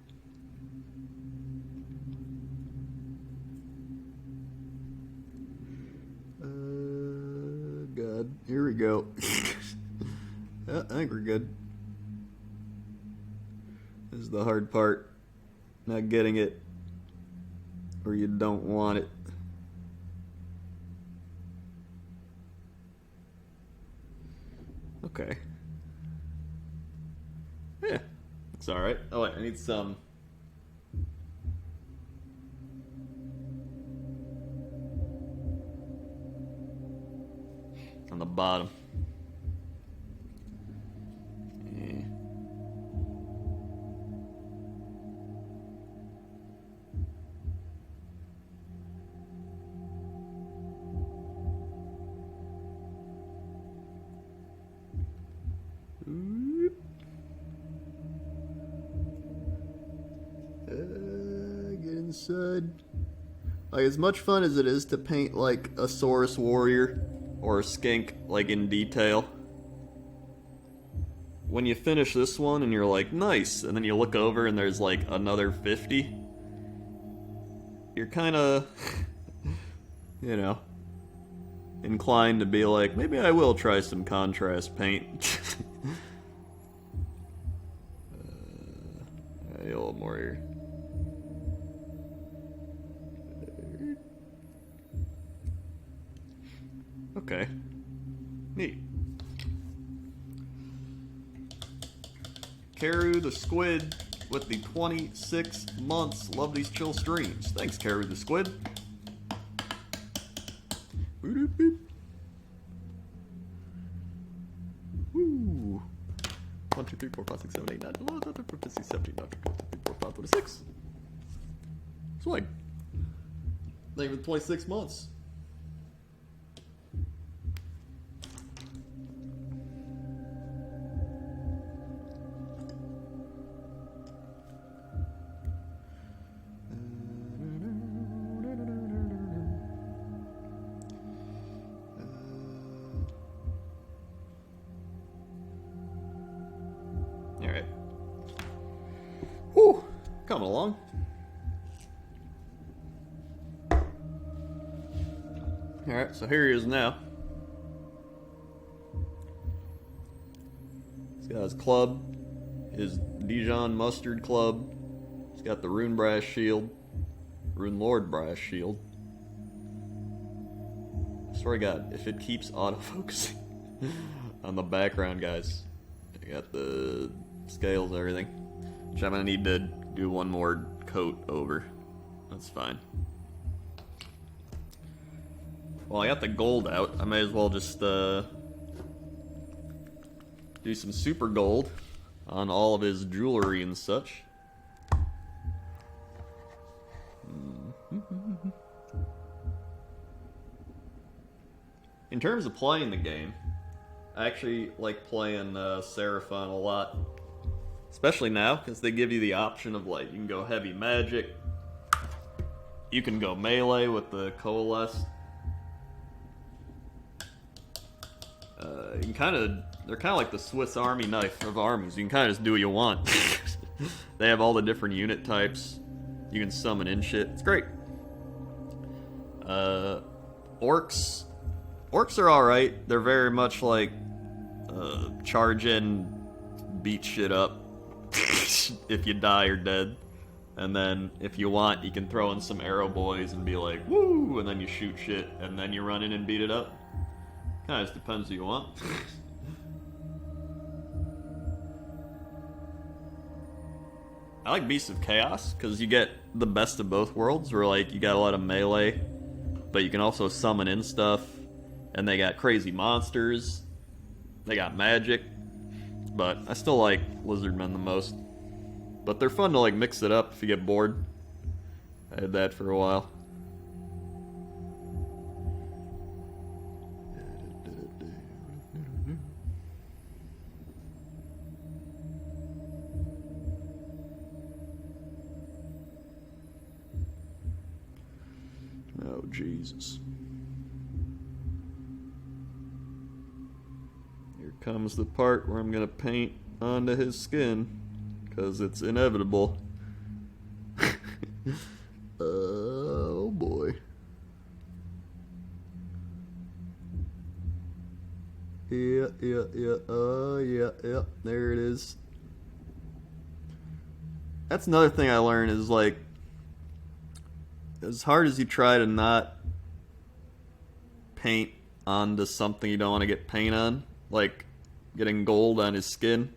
God. Here we go. I think we're good. This is the hard part. Not getting it where you don't want it. Okay. Yeah. It's alright. Oh wait, I need some. On the bottom. Yeah. Get inside. Like, as much fun as it is to paint like a Saurus warrior or a skink, like in detail, when you finish this one and you're like, nice, and then you look over and there's like another 50, you're kind of, you know, inclined to be like, maybe I will try some contrast paint. A little more here. Okay. Neat. Karu the Squid with the 26 months. Love these chill streams. Thanks, Karu the Squid. Woo. 1, 2, 3, 4, 5, 6, 7, 8, 9, 11, 12, 13, 14, 15, 16, 17, 18, 19, 20, 21, 22, 23, 24, 25, 26. Swag. Thank you for the 26 months. Alright. Whew. Coming along. Alright, so here he is now. He's got his club, his Dijon Mustard Club. He's got the Rune Brass Shield, Rune Lord Brass Shield. I swear to God, if it keeps autofocusing on the background, guys. I got the scales and everything, which I'm gonna need to do one more coat over. That's fine. Well, I got the gold out. I may as well just do some super gold on all of his jewelry and such. In terms of playing the game, I actually like playing Seraphon a lot. Especially now, because they give you the option of, like, you can go heavy magic. You can go melee with the Coalesce. You can they're kind of like the Swiss Army knife of armies. You can kind of just do what you want. They have all the different unit types. You can summon in shit. It's great. Orcs. Orcs are alright. They're very much like charge in, beat shit up. If you die, you're dead. And then, if you want, you can throw in some arrow boys and be like, woo! And then you shoot shit, and then you run in and beat it up. Kinda just depends who you want. I like Beasts of Chaos, because you get the best of both worlds, where, like, you got a lot of melee, but you can also summon in stuff, and they got crazy monsters, they got magic, but I still like Lizardmen the most. But they're fun to like mix it up if you get bored. I had that for a while. Oh, Jesus. Here comes the part where I'm gonna paint onto his skin, because it's inevitable. Oh boy. Yeah. Yeah. There it is. That's another thing I learned is like, as hard as you try to not paint onto something you don't want to get paint on, like getting gold on his skin,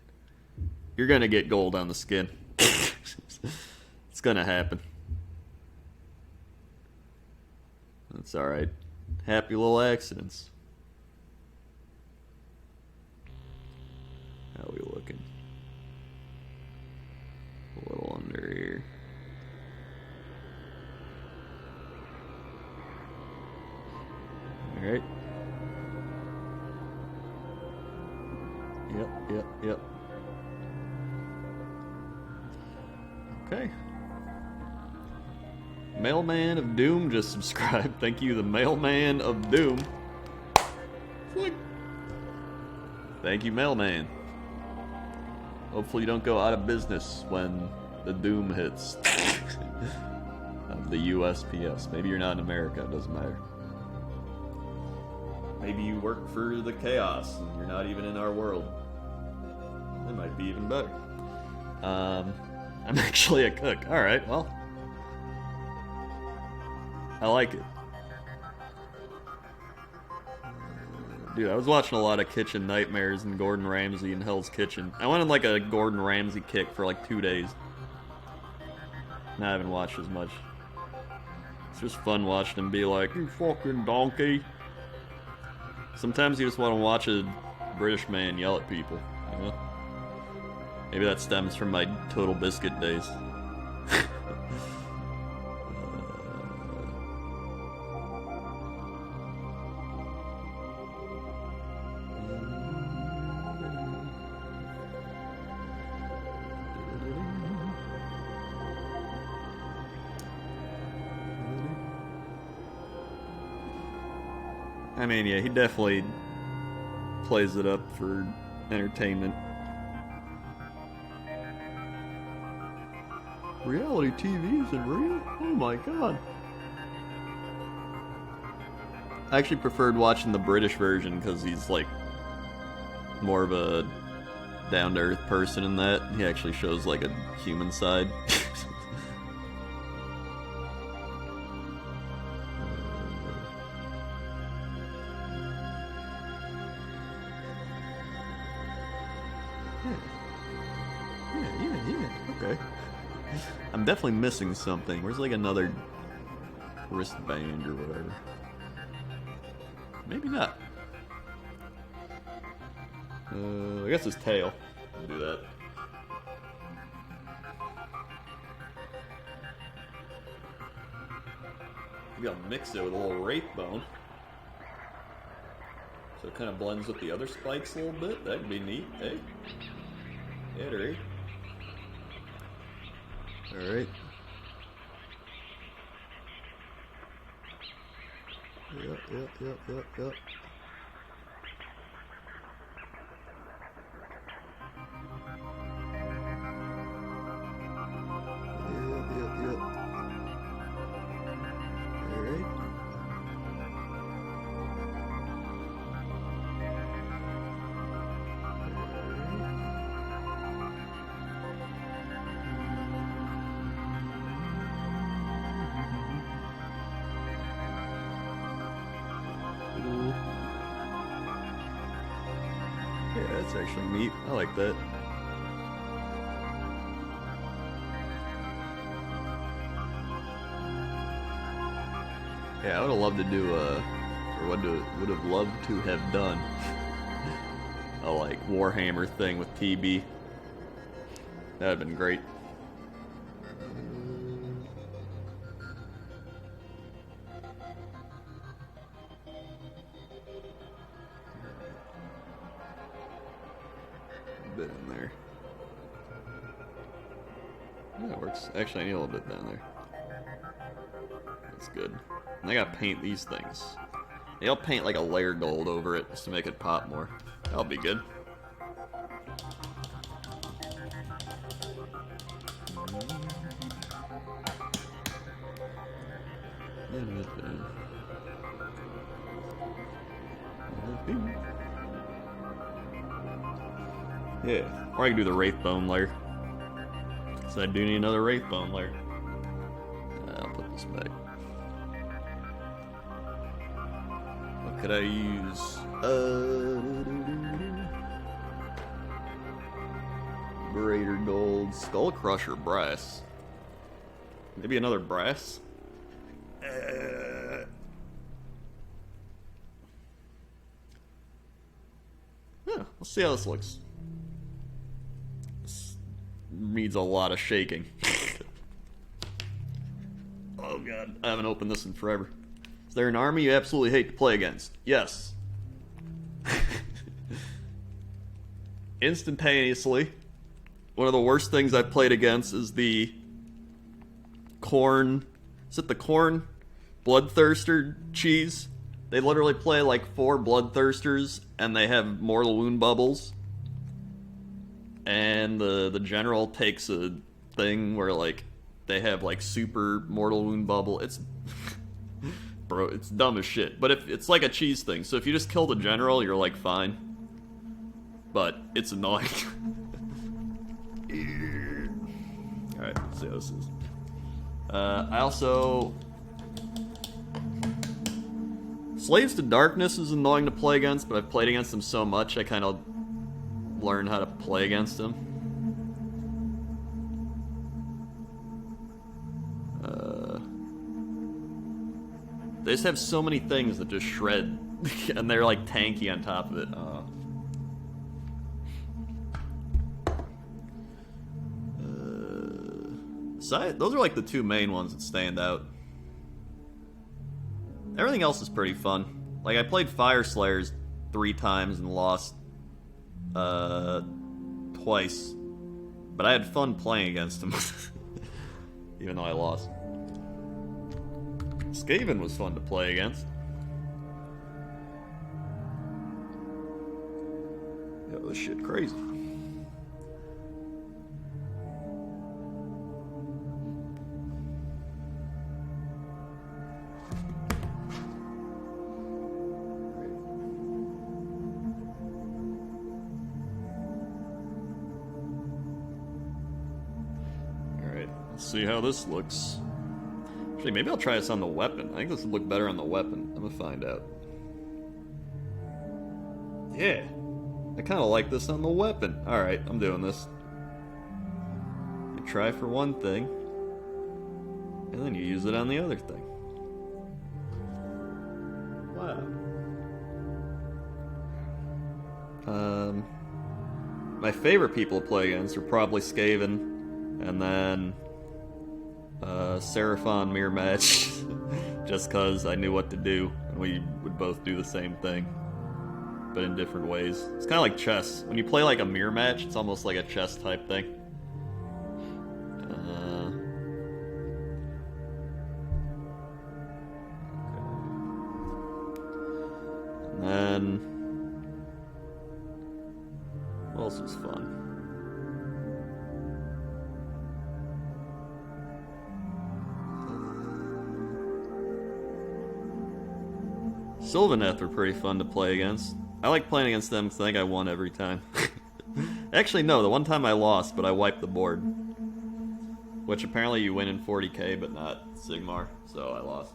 you're gonna get gold on the skin. It's gonna happen. That's alright. Happy little accidents. How are we looking? A little under here. Alright. Yep. Okay. Mailman of Doom just subscribed. Thank you, the Mailman of Doom. Flick. Thank you, Mailman. Hopefully you don't go out of business when the Doom hits. Of the USPS. Maybe you're not in America, it doesn't matter. Maybe you work for the Chaos and you're not even in our world. That might be even better. I'm actually a cook. Alright, well. I like it. Dude, I was watching a lot of Kitchen Nightmares and Gordon Ramsay and Hell's Kitchen. I went on like a Gordon Ramsay kick for like 2 days. Now I haven't watched as much. It's just fun watching him be like, "You fucking donkey." Sometimes you just want to watch a British man yell at people, you know? Maybe that stems from my Total Biscuit days. I mean, yeah, he definitely plays it up for entertainment. Reality TV isn't real? Oh my god. I actually preferred watching the British version because he's like more of a down-to-earth person in that. He actually shows like a human side. Okay. I'm definitely missing something. Where's like another wristband or whatever? Maybe not. I guess his tail. I'll do that. Maybe I'll mix it with a little wraith bone. So it kind of blends with the other spikes a little bit. That'd be neat, eh? Yeah, right. Alright. Yep. Alright. Yeah, that's actually neat. I like that. Yeah, I would have loved to do or would have loved to have done a like Warhammer thing with TB. That'd have been great. bit in there. Yeah, it works. Actually, I need a little bit down there. That's good. And I gotta paint these things. Maybe I'll paint like a layer gold over it just to make it pop more. That'll be good. Yeah, or I can do the Wraith Bone layer. So I do need another Wraith Bone layer. I'll put this back. What could I use? Liberator Gold, Skull Crusher Brass. Maybe another brass? Yeah, let's see how this looks. This needs a lot of shaking. Oh god, I haven't opened this in forever. Is there an army you absolutely hate to play against? Yes. Instantaneously, one of the worst things I've played against is the corn. Is it the corn bloodthirster cheese? They literally play like 4 bloodthirsters and they have mortal wound bubbles. And the general takes a thing where like they have like super mortal wound bubble. It's bro, it's dumb as shit. But if it's like a cheese thing, so if you just kill the general, you're like fine. But it's annoying. Alright, let's see how this is. I also... Slaves to Darkness is annoying to play against, but I've played against them so much, I kind of learned how to play against them. They just have so many things that just shred, and they're like tanky on top of it. Those are like the 2 main ones that stand out. Everything else is pretty fun. Like, I played Fire Slayers 3 times and lost twice. But I had fun playing against them. Even though I lost. Skaven was fun to play against. Yo, this shit crazy. See how this looks. Actually, maybe I'll try this on the weapon. I think this would look better on the weapon. I'm gonna find out. Yeah. I kind of like this on the weapon. Alright, I'm doing this. You try for one thing, and then you use it on the other thing. Wow. My favorite people to play against are probably Skaven, and then Seraphon mirror match, just cause I knew what to do, and we would both do the same thing, but in different ways. It's kind of like chess. When you play like a mirror match, it's almost like a chess type thing. And then, what else was fun? Sylvaneth were pretty fun to play against. I like playing against them because I think I won every time. Actually, no, the one time I lost, but I wiped the board. Which apparently you win in 40k, but not Sigmar, so I lost.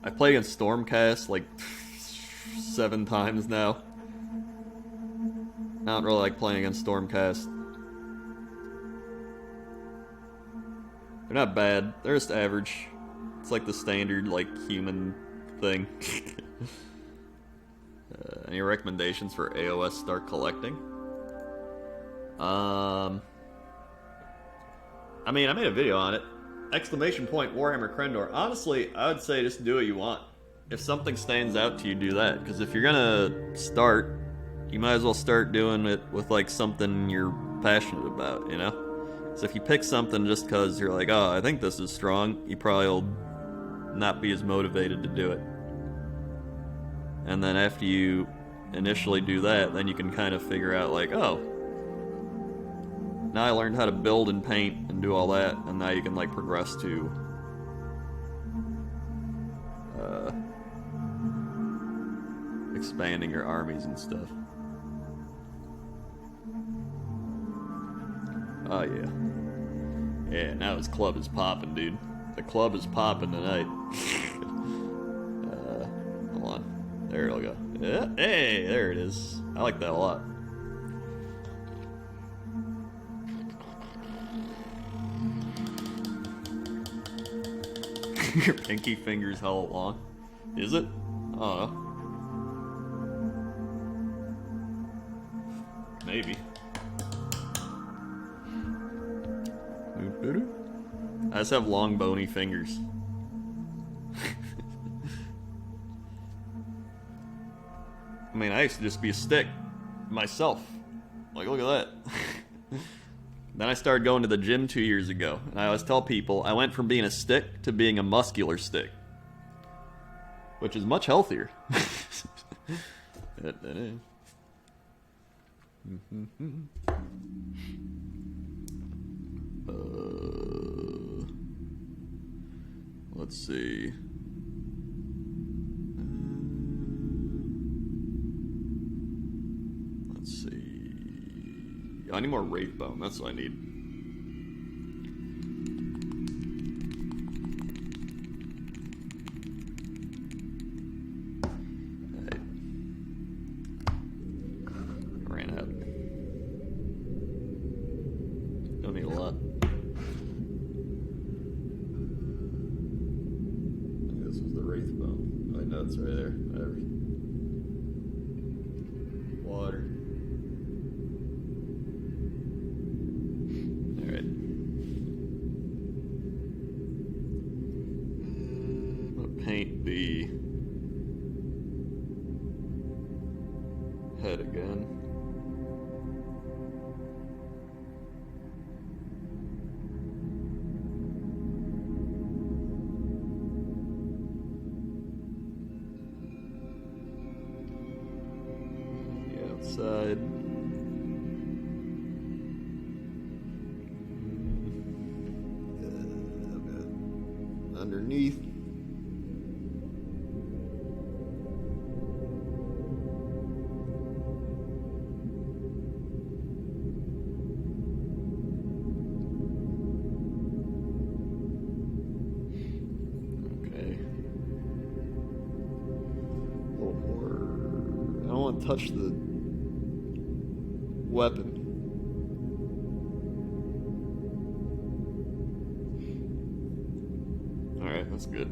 I've played against Stormcast like 7 times now. I don't really like playing against Stormcast. They're not bad. They're just average. It's like the standard, like, human thing. Any recommendations for AOS start collecting? I mean, I made a video on it. ! Warhammer Crendor. Honestly, I would say just do what you want. if something stands out to you, do that. Because if you're gonna start, you might as well start doing it with like something you're passionate about, you know? So if you pick something just because you're like, oh, I think this is strong, you probably will not be as motivated to do it. And then after you initially do that, then you can kind of figure out like, oh, now I learned how to build and paint and do all that, and now you can like progress to expanding your armies and stuff. Oh yeah. Yeah, now his club is popping, dude. The club is popping tonight. Hold on. There it'll go. Yeah, hey, there it is. I like that a lot. Your pinky finger's hella long. Is it? I don't know. Maybe. I just have long bony fingers. I mean, I used to just be a stick myself. Like, look at that. Then I started going to the gym 2 years ago, and I always tell people I went from being a stick to being a muscular stick, which is much healthier. Let's see. Let's see. I need more wraith bone. That's what I need. Alright. Ran out. Don't need a lot. This was the wraith bone. Oh, I know it's right there. Whatever. Water. Alright. I'm gonna paint the head again. Side. Underneath. Okay. A little more. I don't want to touch the weapon. Alright, that's good.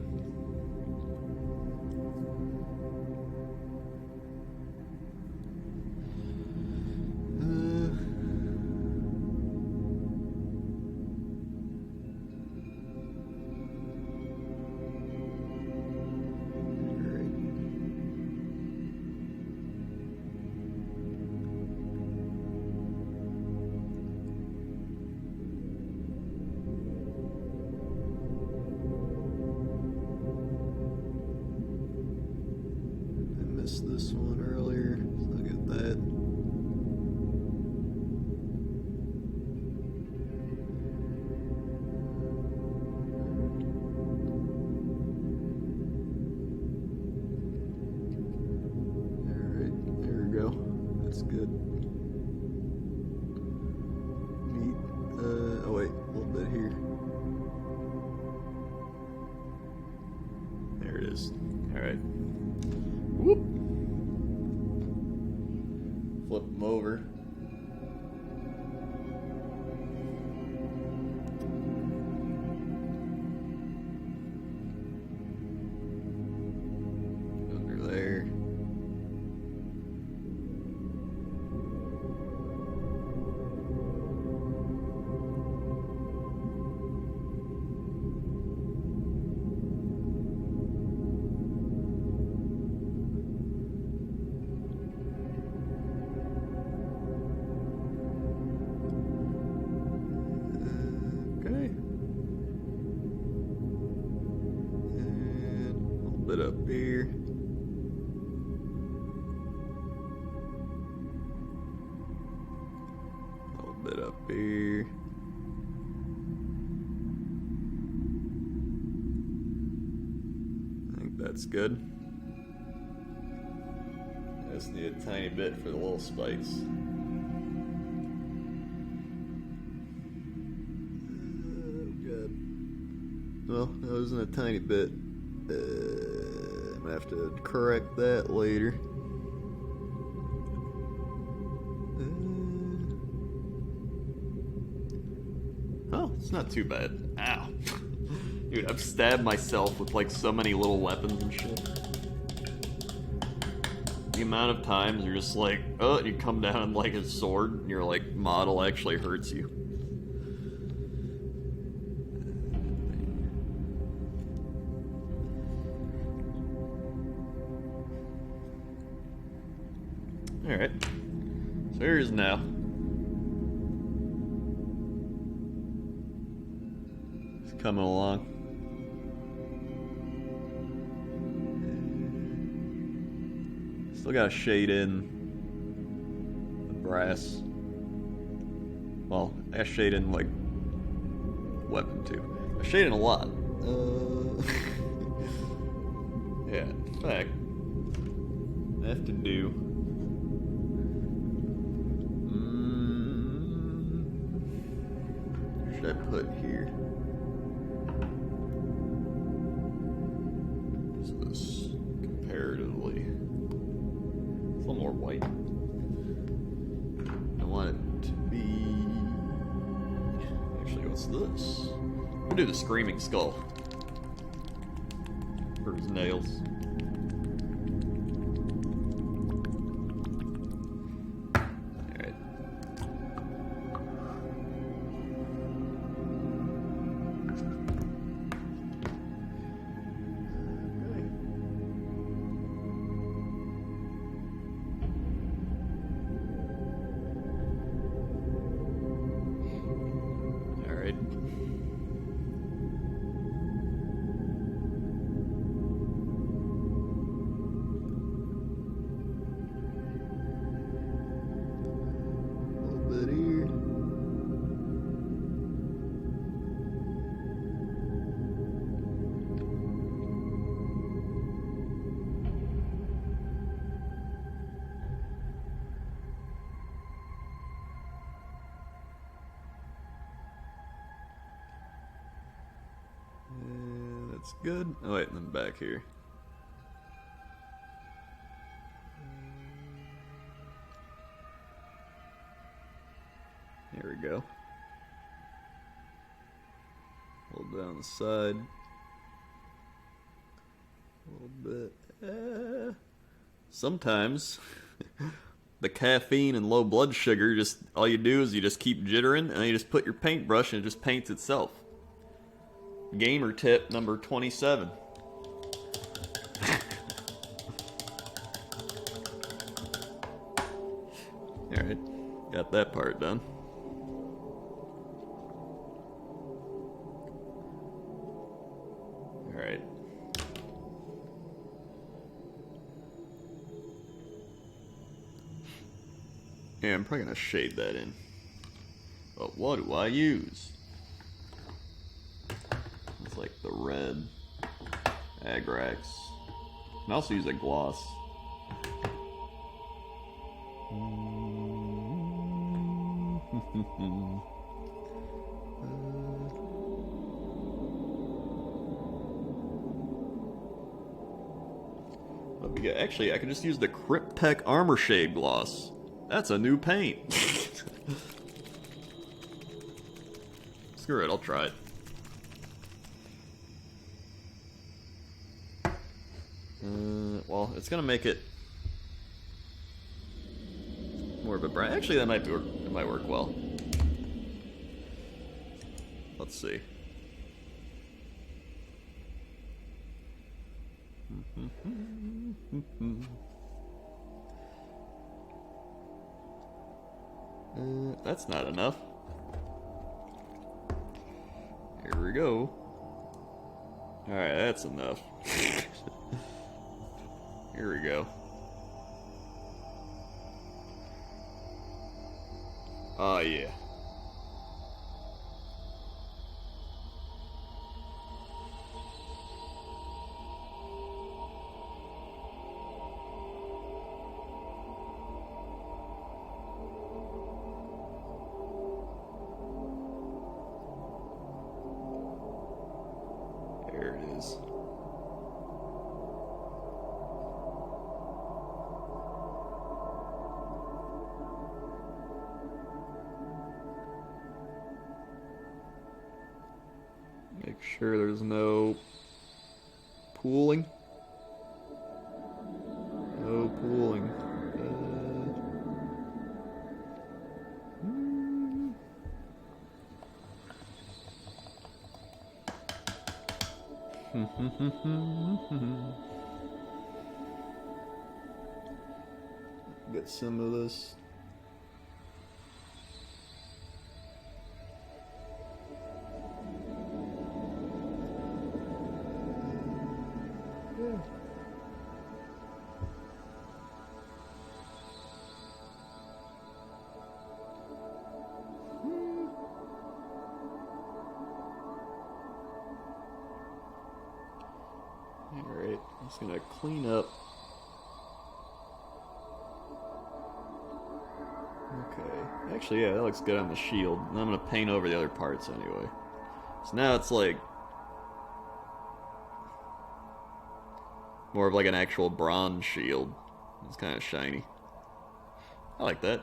This one earlier. Let's look at that. Alright, there we go. That's good. Neat. Oh wait, a little bit here. There it is. Alright. Whoop. bit up here. A little bit up here. I think that's good. I just need a tiny bit for the little spikes. Good. Well, that wasn't a tiny bit. I'm gonna have to correct that later. Oh, it's not too bad. Ow. Dude, I've stabbed myself with like so many little weapons and shit. The amount of times you're just like, oh, you come down like a sword and your like model actually hurts you. Alright. So here's now. It's coming along. Still gotta shade in the brass. Well, I gotta shade in like weapon too. I shade in a lot. Yeah, in fact, I have to do. What should I put here? What's this comparatively? A little more white. I want it to be... Actually, what's this? I'm gonna do the Screaming Skull. For his nails. Alright. Alright. A little bit here. That's good. Oh wait, and then back here. There we go. Hold down the side. A little bit. Sometimes the caffeine and low blood sugar, just all you do is you just keep jittering and you just put your paintbrush and it just paints itself. Gamer tip number 27. Alright, got that part done. Alright. Yeah, I'm probably gonna shade that in. But what do I use? It's like the red Agrax. I can also use a gloss. Actually, I can just use the Cryptek Armor Shade gloss. That's a new paint. Screw it, I'll try it. Well, it's gonna make it more of a bright. Actually, that might work well. Let's see. That's not enough. Here we go. Alright, that's enough. Here we go. Oh, yeah. There it is. Make sure there's no pooling. No pooling. Get some of this. Alright, I'm just gonna clean up. Okay. Actually, yeah, that looks good on the shield. And I'm gonna paint over the other parts anyway. So now it's like more of like an actual bronze shield. It's kind of shiny. I like that.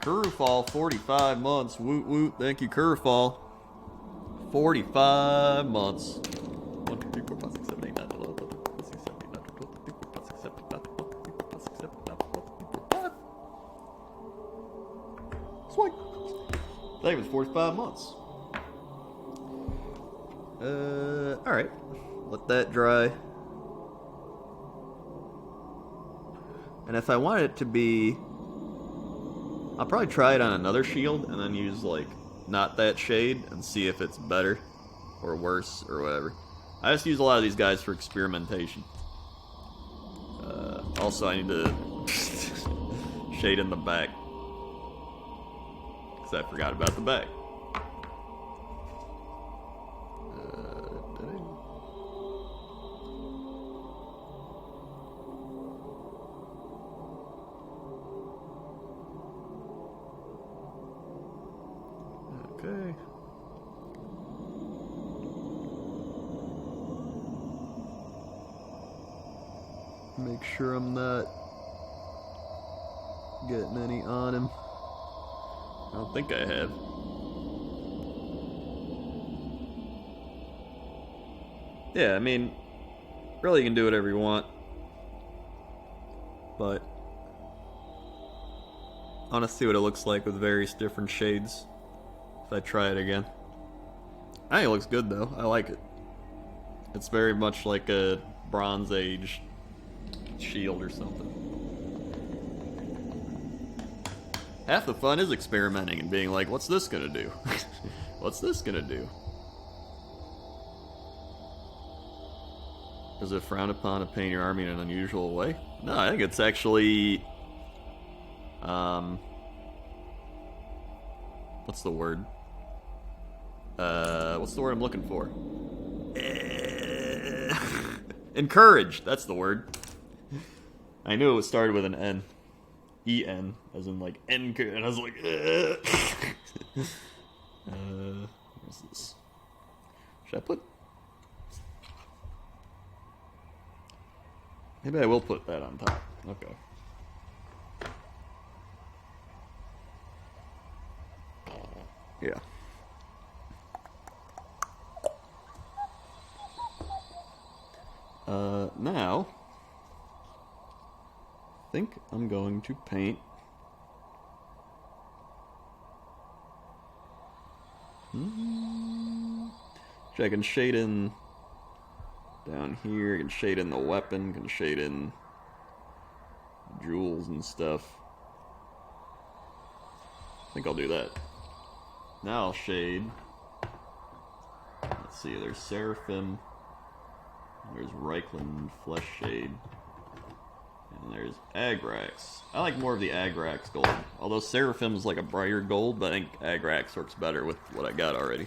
Curvefall, 45 months. Woot woot. Thank you, Curvefall. 45 months. 1, 2, 3, 4, 5, 6, 7, 8, 9, 10, 11, 12, 13, 14, 15, 16, 17, 18, 19, 20, 21, 22, 23, 24, 25, 26, 27, 28, 29, 30, 31, 32, 33, 34, 35, 36, 37, 38, 39, 40, 41, 42, 43, 44, 45. Sweet. I think it was 45 months. Alright. Let that dry. And if I want it to be... I'll probably try it on another shield and then use, like, not that shade and see if it's better or worse or whatever. I just use a lot of these guys for experimentation. Also, I need to shade in the back. Because I forgot about the back. Okay. Make sure I'm not getting any on him. I don't think I have. Yeah, I mean, really you can do whatever you want. But I want to see what it looks like with various different shades if I try it again. I think it looks good though. I like it. It's very much like a Bronze Age shield or something. Half the fun is experimenting and being like, what's this gonna do? What's this gonna do? Is it frowned upon to paint your army in an unusual way? No, I think it's actually... what's the word? What's the word I'm looking for? Encouraged, that's the word. I knew it was started with an N. E-N, as in like N, and I was like, what's this? Should I put... Maybe I will put that on top. Okay. Yeah. Now, I think I'm going to paint I can shade in down here, I can shade in the weapon, can shade in jewels and stuff. I think I'll do that. Now I'll shade, let's let's see, there's Seraphim, there's Reichland Flesh Shade, and there's Agrax. I like more of the Agrax gold, although Seraphim's like a brighter gold, but I think Agrax works better with what I got already.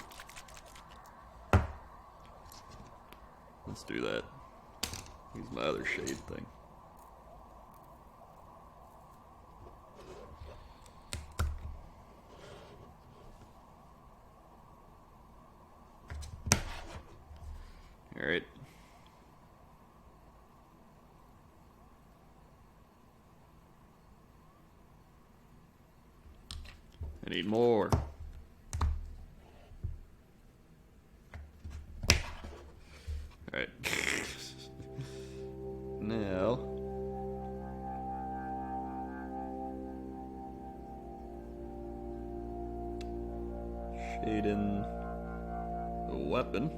Let's do that. Use my other shade thing. Alright. I need more. Alright. Now. Shade in the weapon.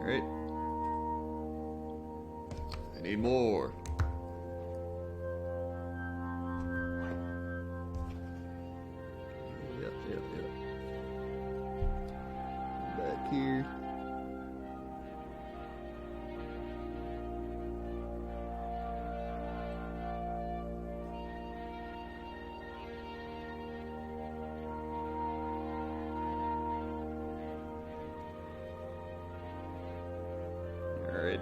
Alright. I need more. Yep. Back here. Alright,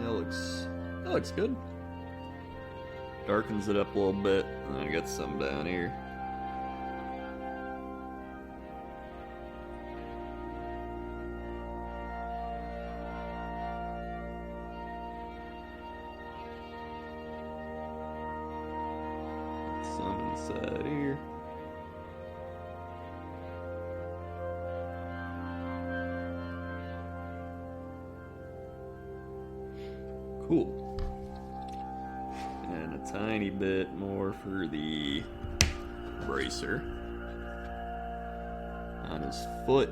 that looks good. Darkens it up a little bit, and then I got some down here. Some inside here. Cool. And a tiny bit more for the bracer on his foot.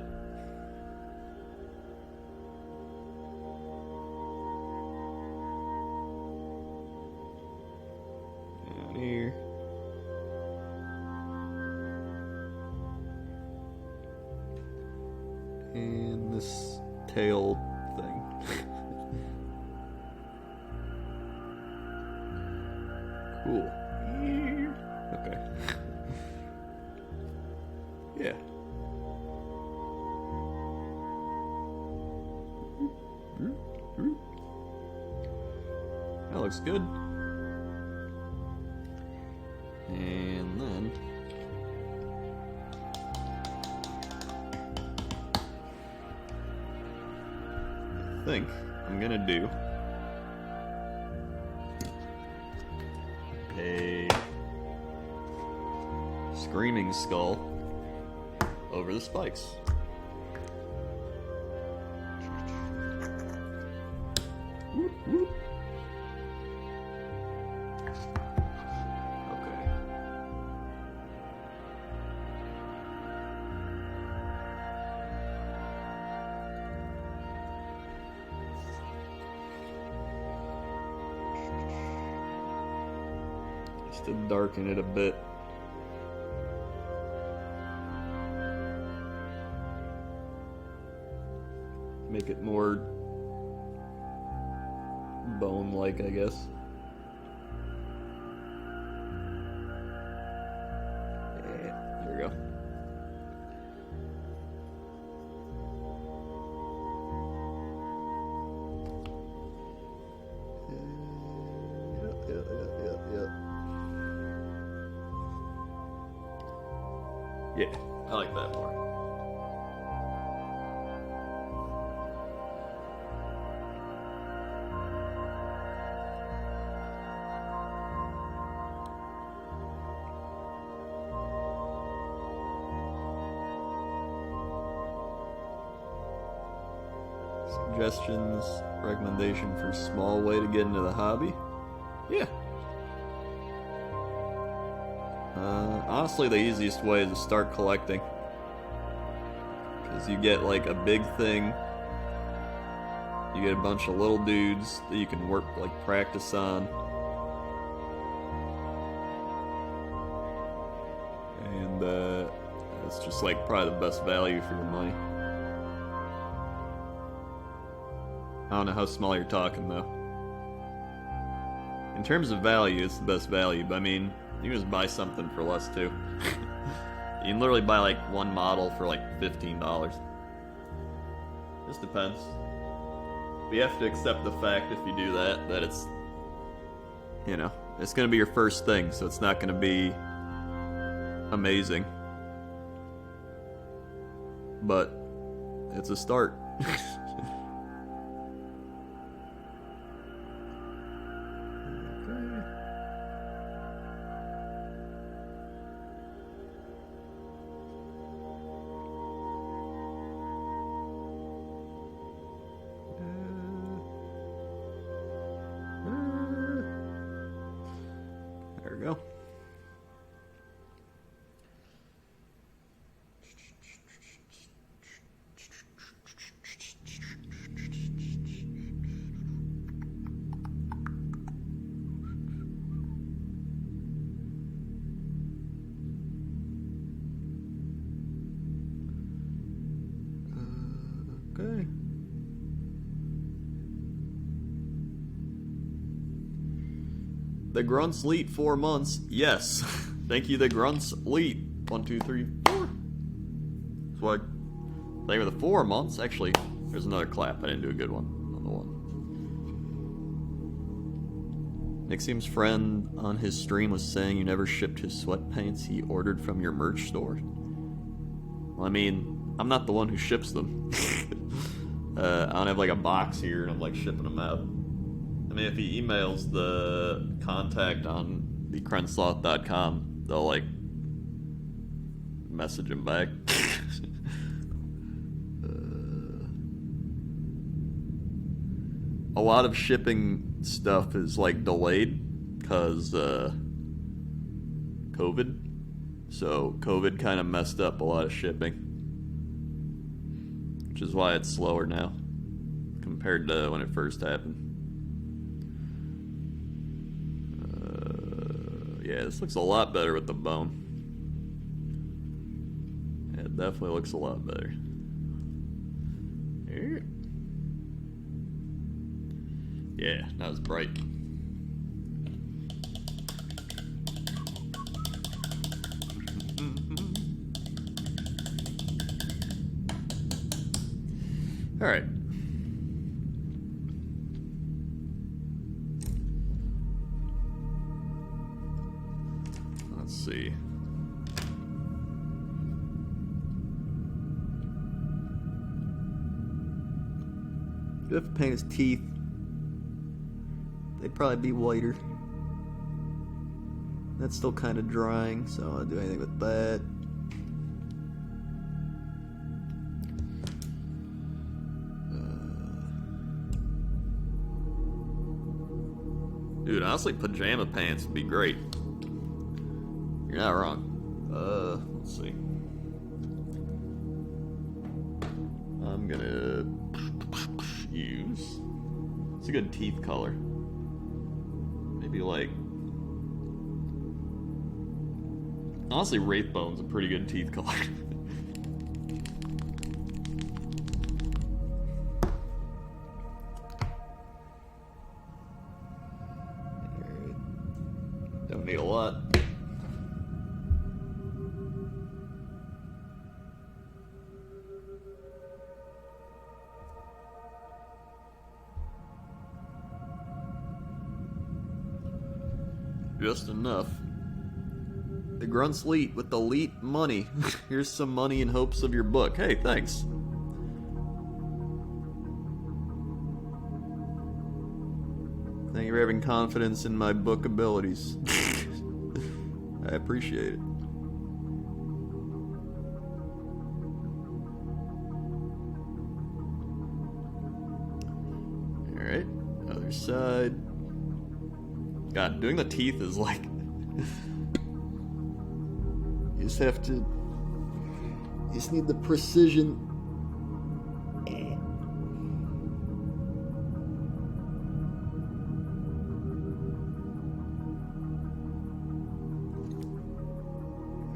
Down here. And this tail thing. Cool. Okay. Yeah. That looks good. And then I think I'm gonna do a screaming skull over the spikes. Whoop, whoop. Okay. Just to darken it a bit. Make it more bone-like, I guess. Yeah, there we go. Yeah, I like that more. Suggestions, recommendation for small way to get into the hobby? Yeah. Honestly, the easiest way is to start collecting. Because you get like a big thing, you get a bunch of little dudes that you can work, like practice on. And as It's just like probably the best value for your money. I don't know how small you're talking though. In terms of value, it's the best value, but I mean, you can just buy something for less too. You can literally buy like one model for like $15. Just depends. But you have to accept the fact if you do that, that it's, you know, it's gonna be your first thing, so it's not gonna be amazing. But it's a start. There we go. Okay. The Grunts Leet 4 months. Yes. Thank you, the Grunts Leet. 1, 2, 3, 4. So I thank you for the 4 months. Actually, there's another clap. I didn't do a good one on the one. Nixium's friend on his stream was saying you never shipped his sweatpants he ordered from your merch store. Well, I mean, I'm not the one who ships them. I don't have like a box here and I'm like shipping them out. I mean, if he emails the contact on the crensloth.com, they'll like message him back. A lot of shipping stuff is like delayed because COVID. So COVID kind of messed up a lot of shipping, which is why it's slower now compared to when it first happened. Yeah, this looks a lot better with the bone. Yeah, it definitely looks a lot better. Here. Yeah, that was bright. All right. Let's see. If you have to paint his teeth, they'd probably be whiter. That's still kind of drying, so I don't want to do anything with that. Dude, honestly, pajama pants would be great. You're not wrong. Let's see. I'm gonna use... It's a good teeth color. Maybe like... Honestly, Wraithbone's a pretty good teeth color. Don't need a lot. Just enough. The Grunts Leet with the Leet money. Here's some money in hopes of your book. Hey, thanks. Thank you for having confidence in my book abilities. I appreciate it. Alright, other side. God, doing the teeth is like... You just have to... You just need the precision.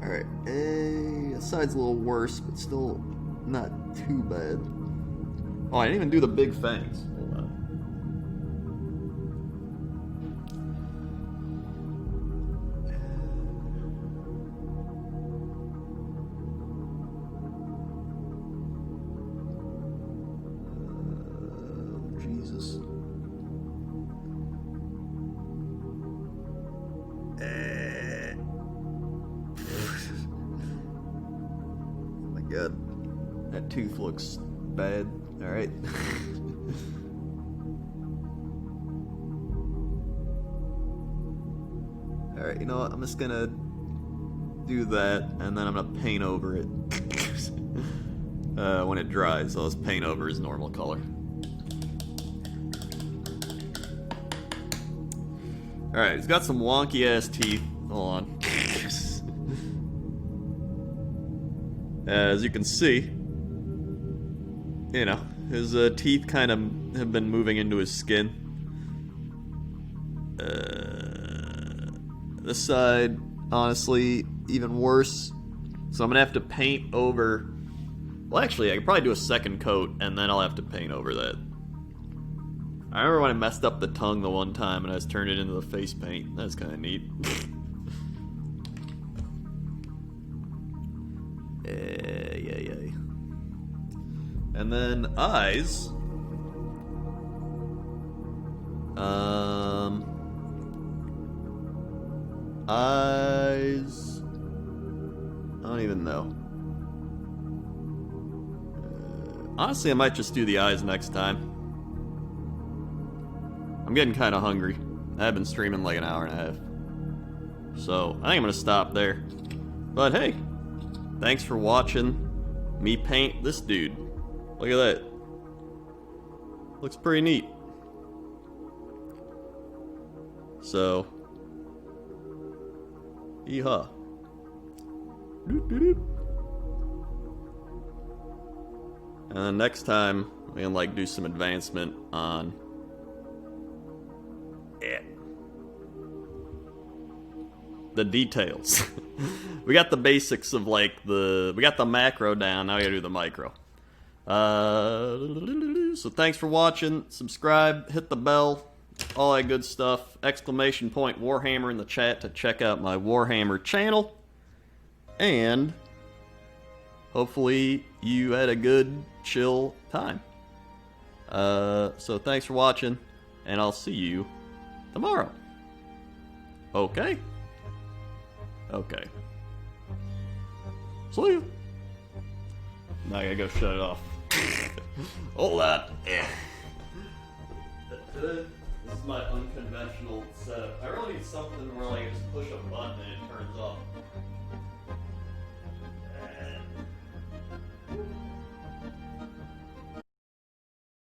Alright, the side's a little worse, but still not too bad. Oh, I didn't even do the big fangs. Hold on. Jesus. Oh my god. That tooth looks bad. Alright. Alright, you know what? I'm just gonna do that, and then I'm gonna paint over it. When it dries, I'll just paint over his normal color. Alright, he's got some wonky ass teeth. Hold on. As you can see, you know, his teeth kind of have been moving into his skin. This side, honestly, even worse. So I'm gonna have to paint over. Well, actually, I could probably do a second coat, and then I'll have to paint over that. I remember when I messed up the tongue the one time, and I just turned it into the face paint. That's kind of neat. Yeah. And then eyes. Eyes. I don't even know. Honestly, I might just do the eyes next time. I'm getting kind of hungry. I've been streaming like an hour and a half. So, I think I'm going to stop there. But hey, thanks for watching me paint this dude. Look at that. Looks pretty neat. So, yeehaw. Doop, doop, doop. And then next time, we can like do some advancement on the details. We got the basics of like we got the macro down, now we gotta do the micro. So thanks for watching, subscribe, hit the bell, all that good stuff. Exclamation point Warhammer in the chat to check out my Warhammer channel. And hopefully you had a good, chill time. So thanks for watching, and I'll see you tomorrow. Okay? Okay. See you. Now I gotta go shut it off. Hold on. This is my unconventional setup. I really need something where like I just push a button and it turns on.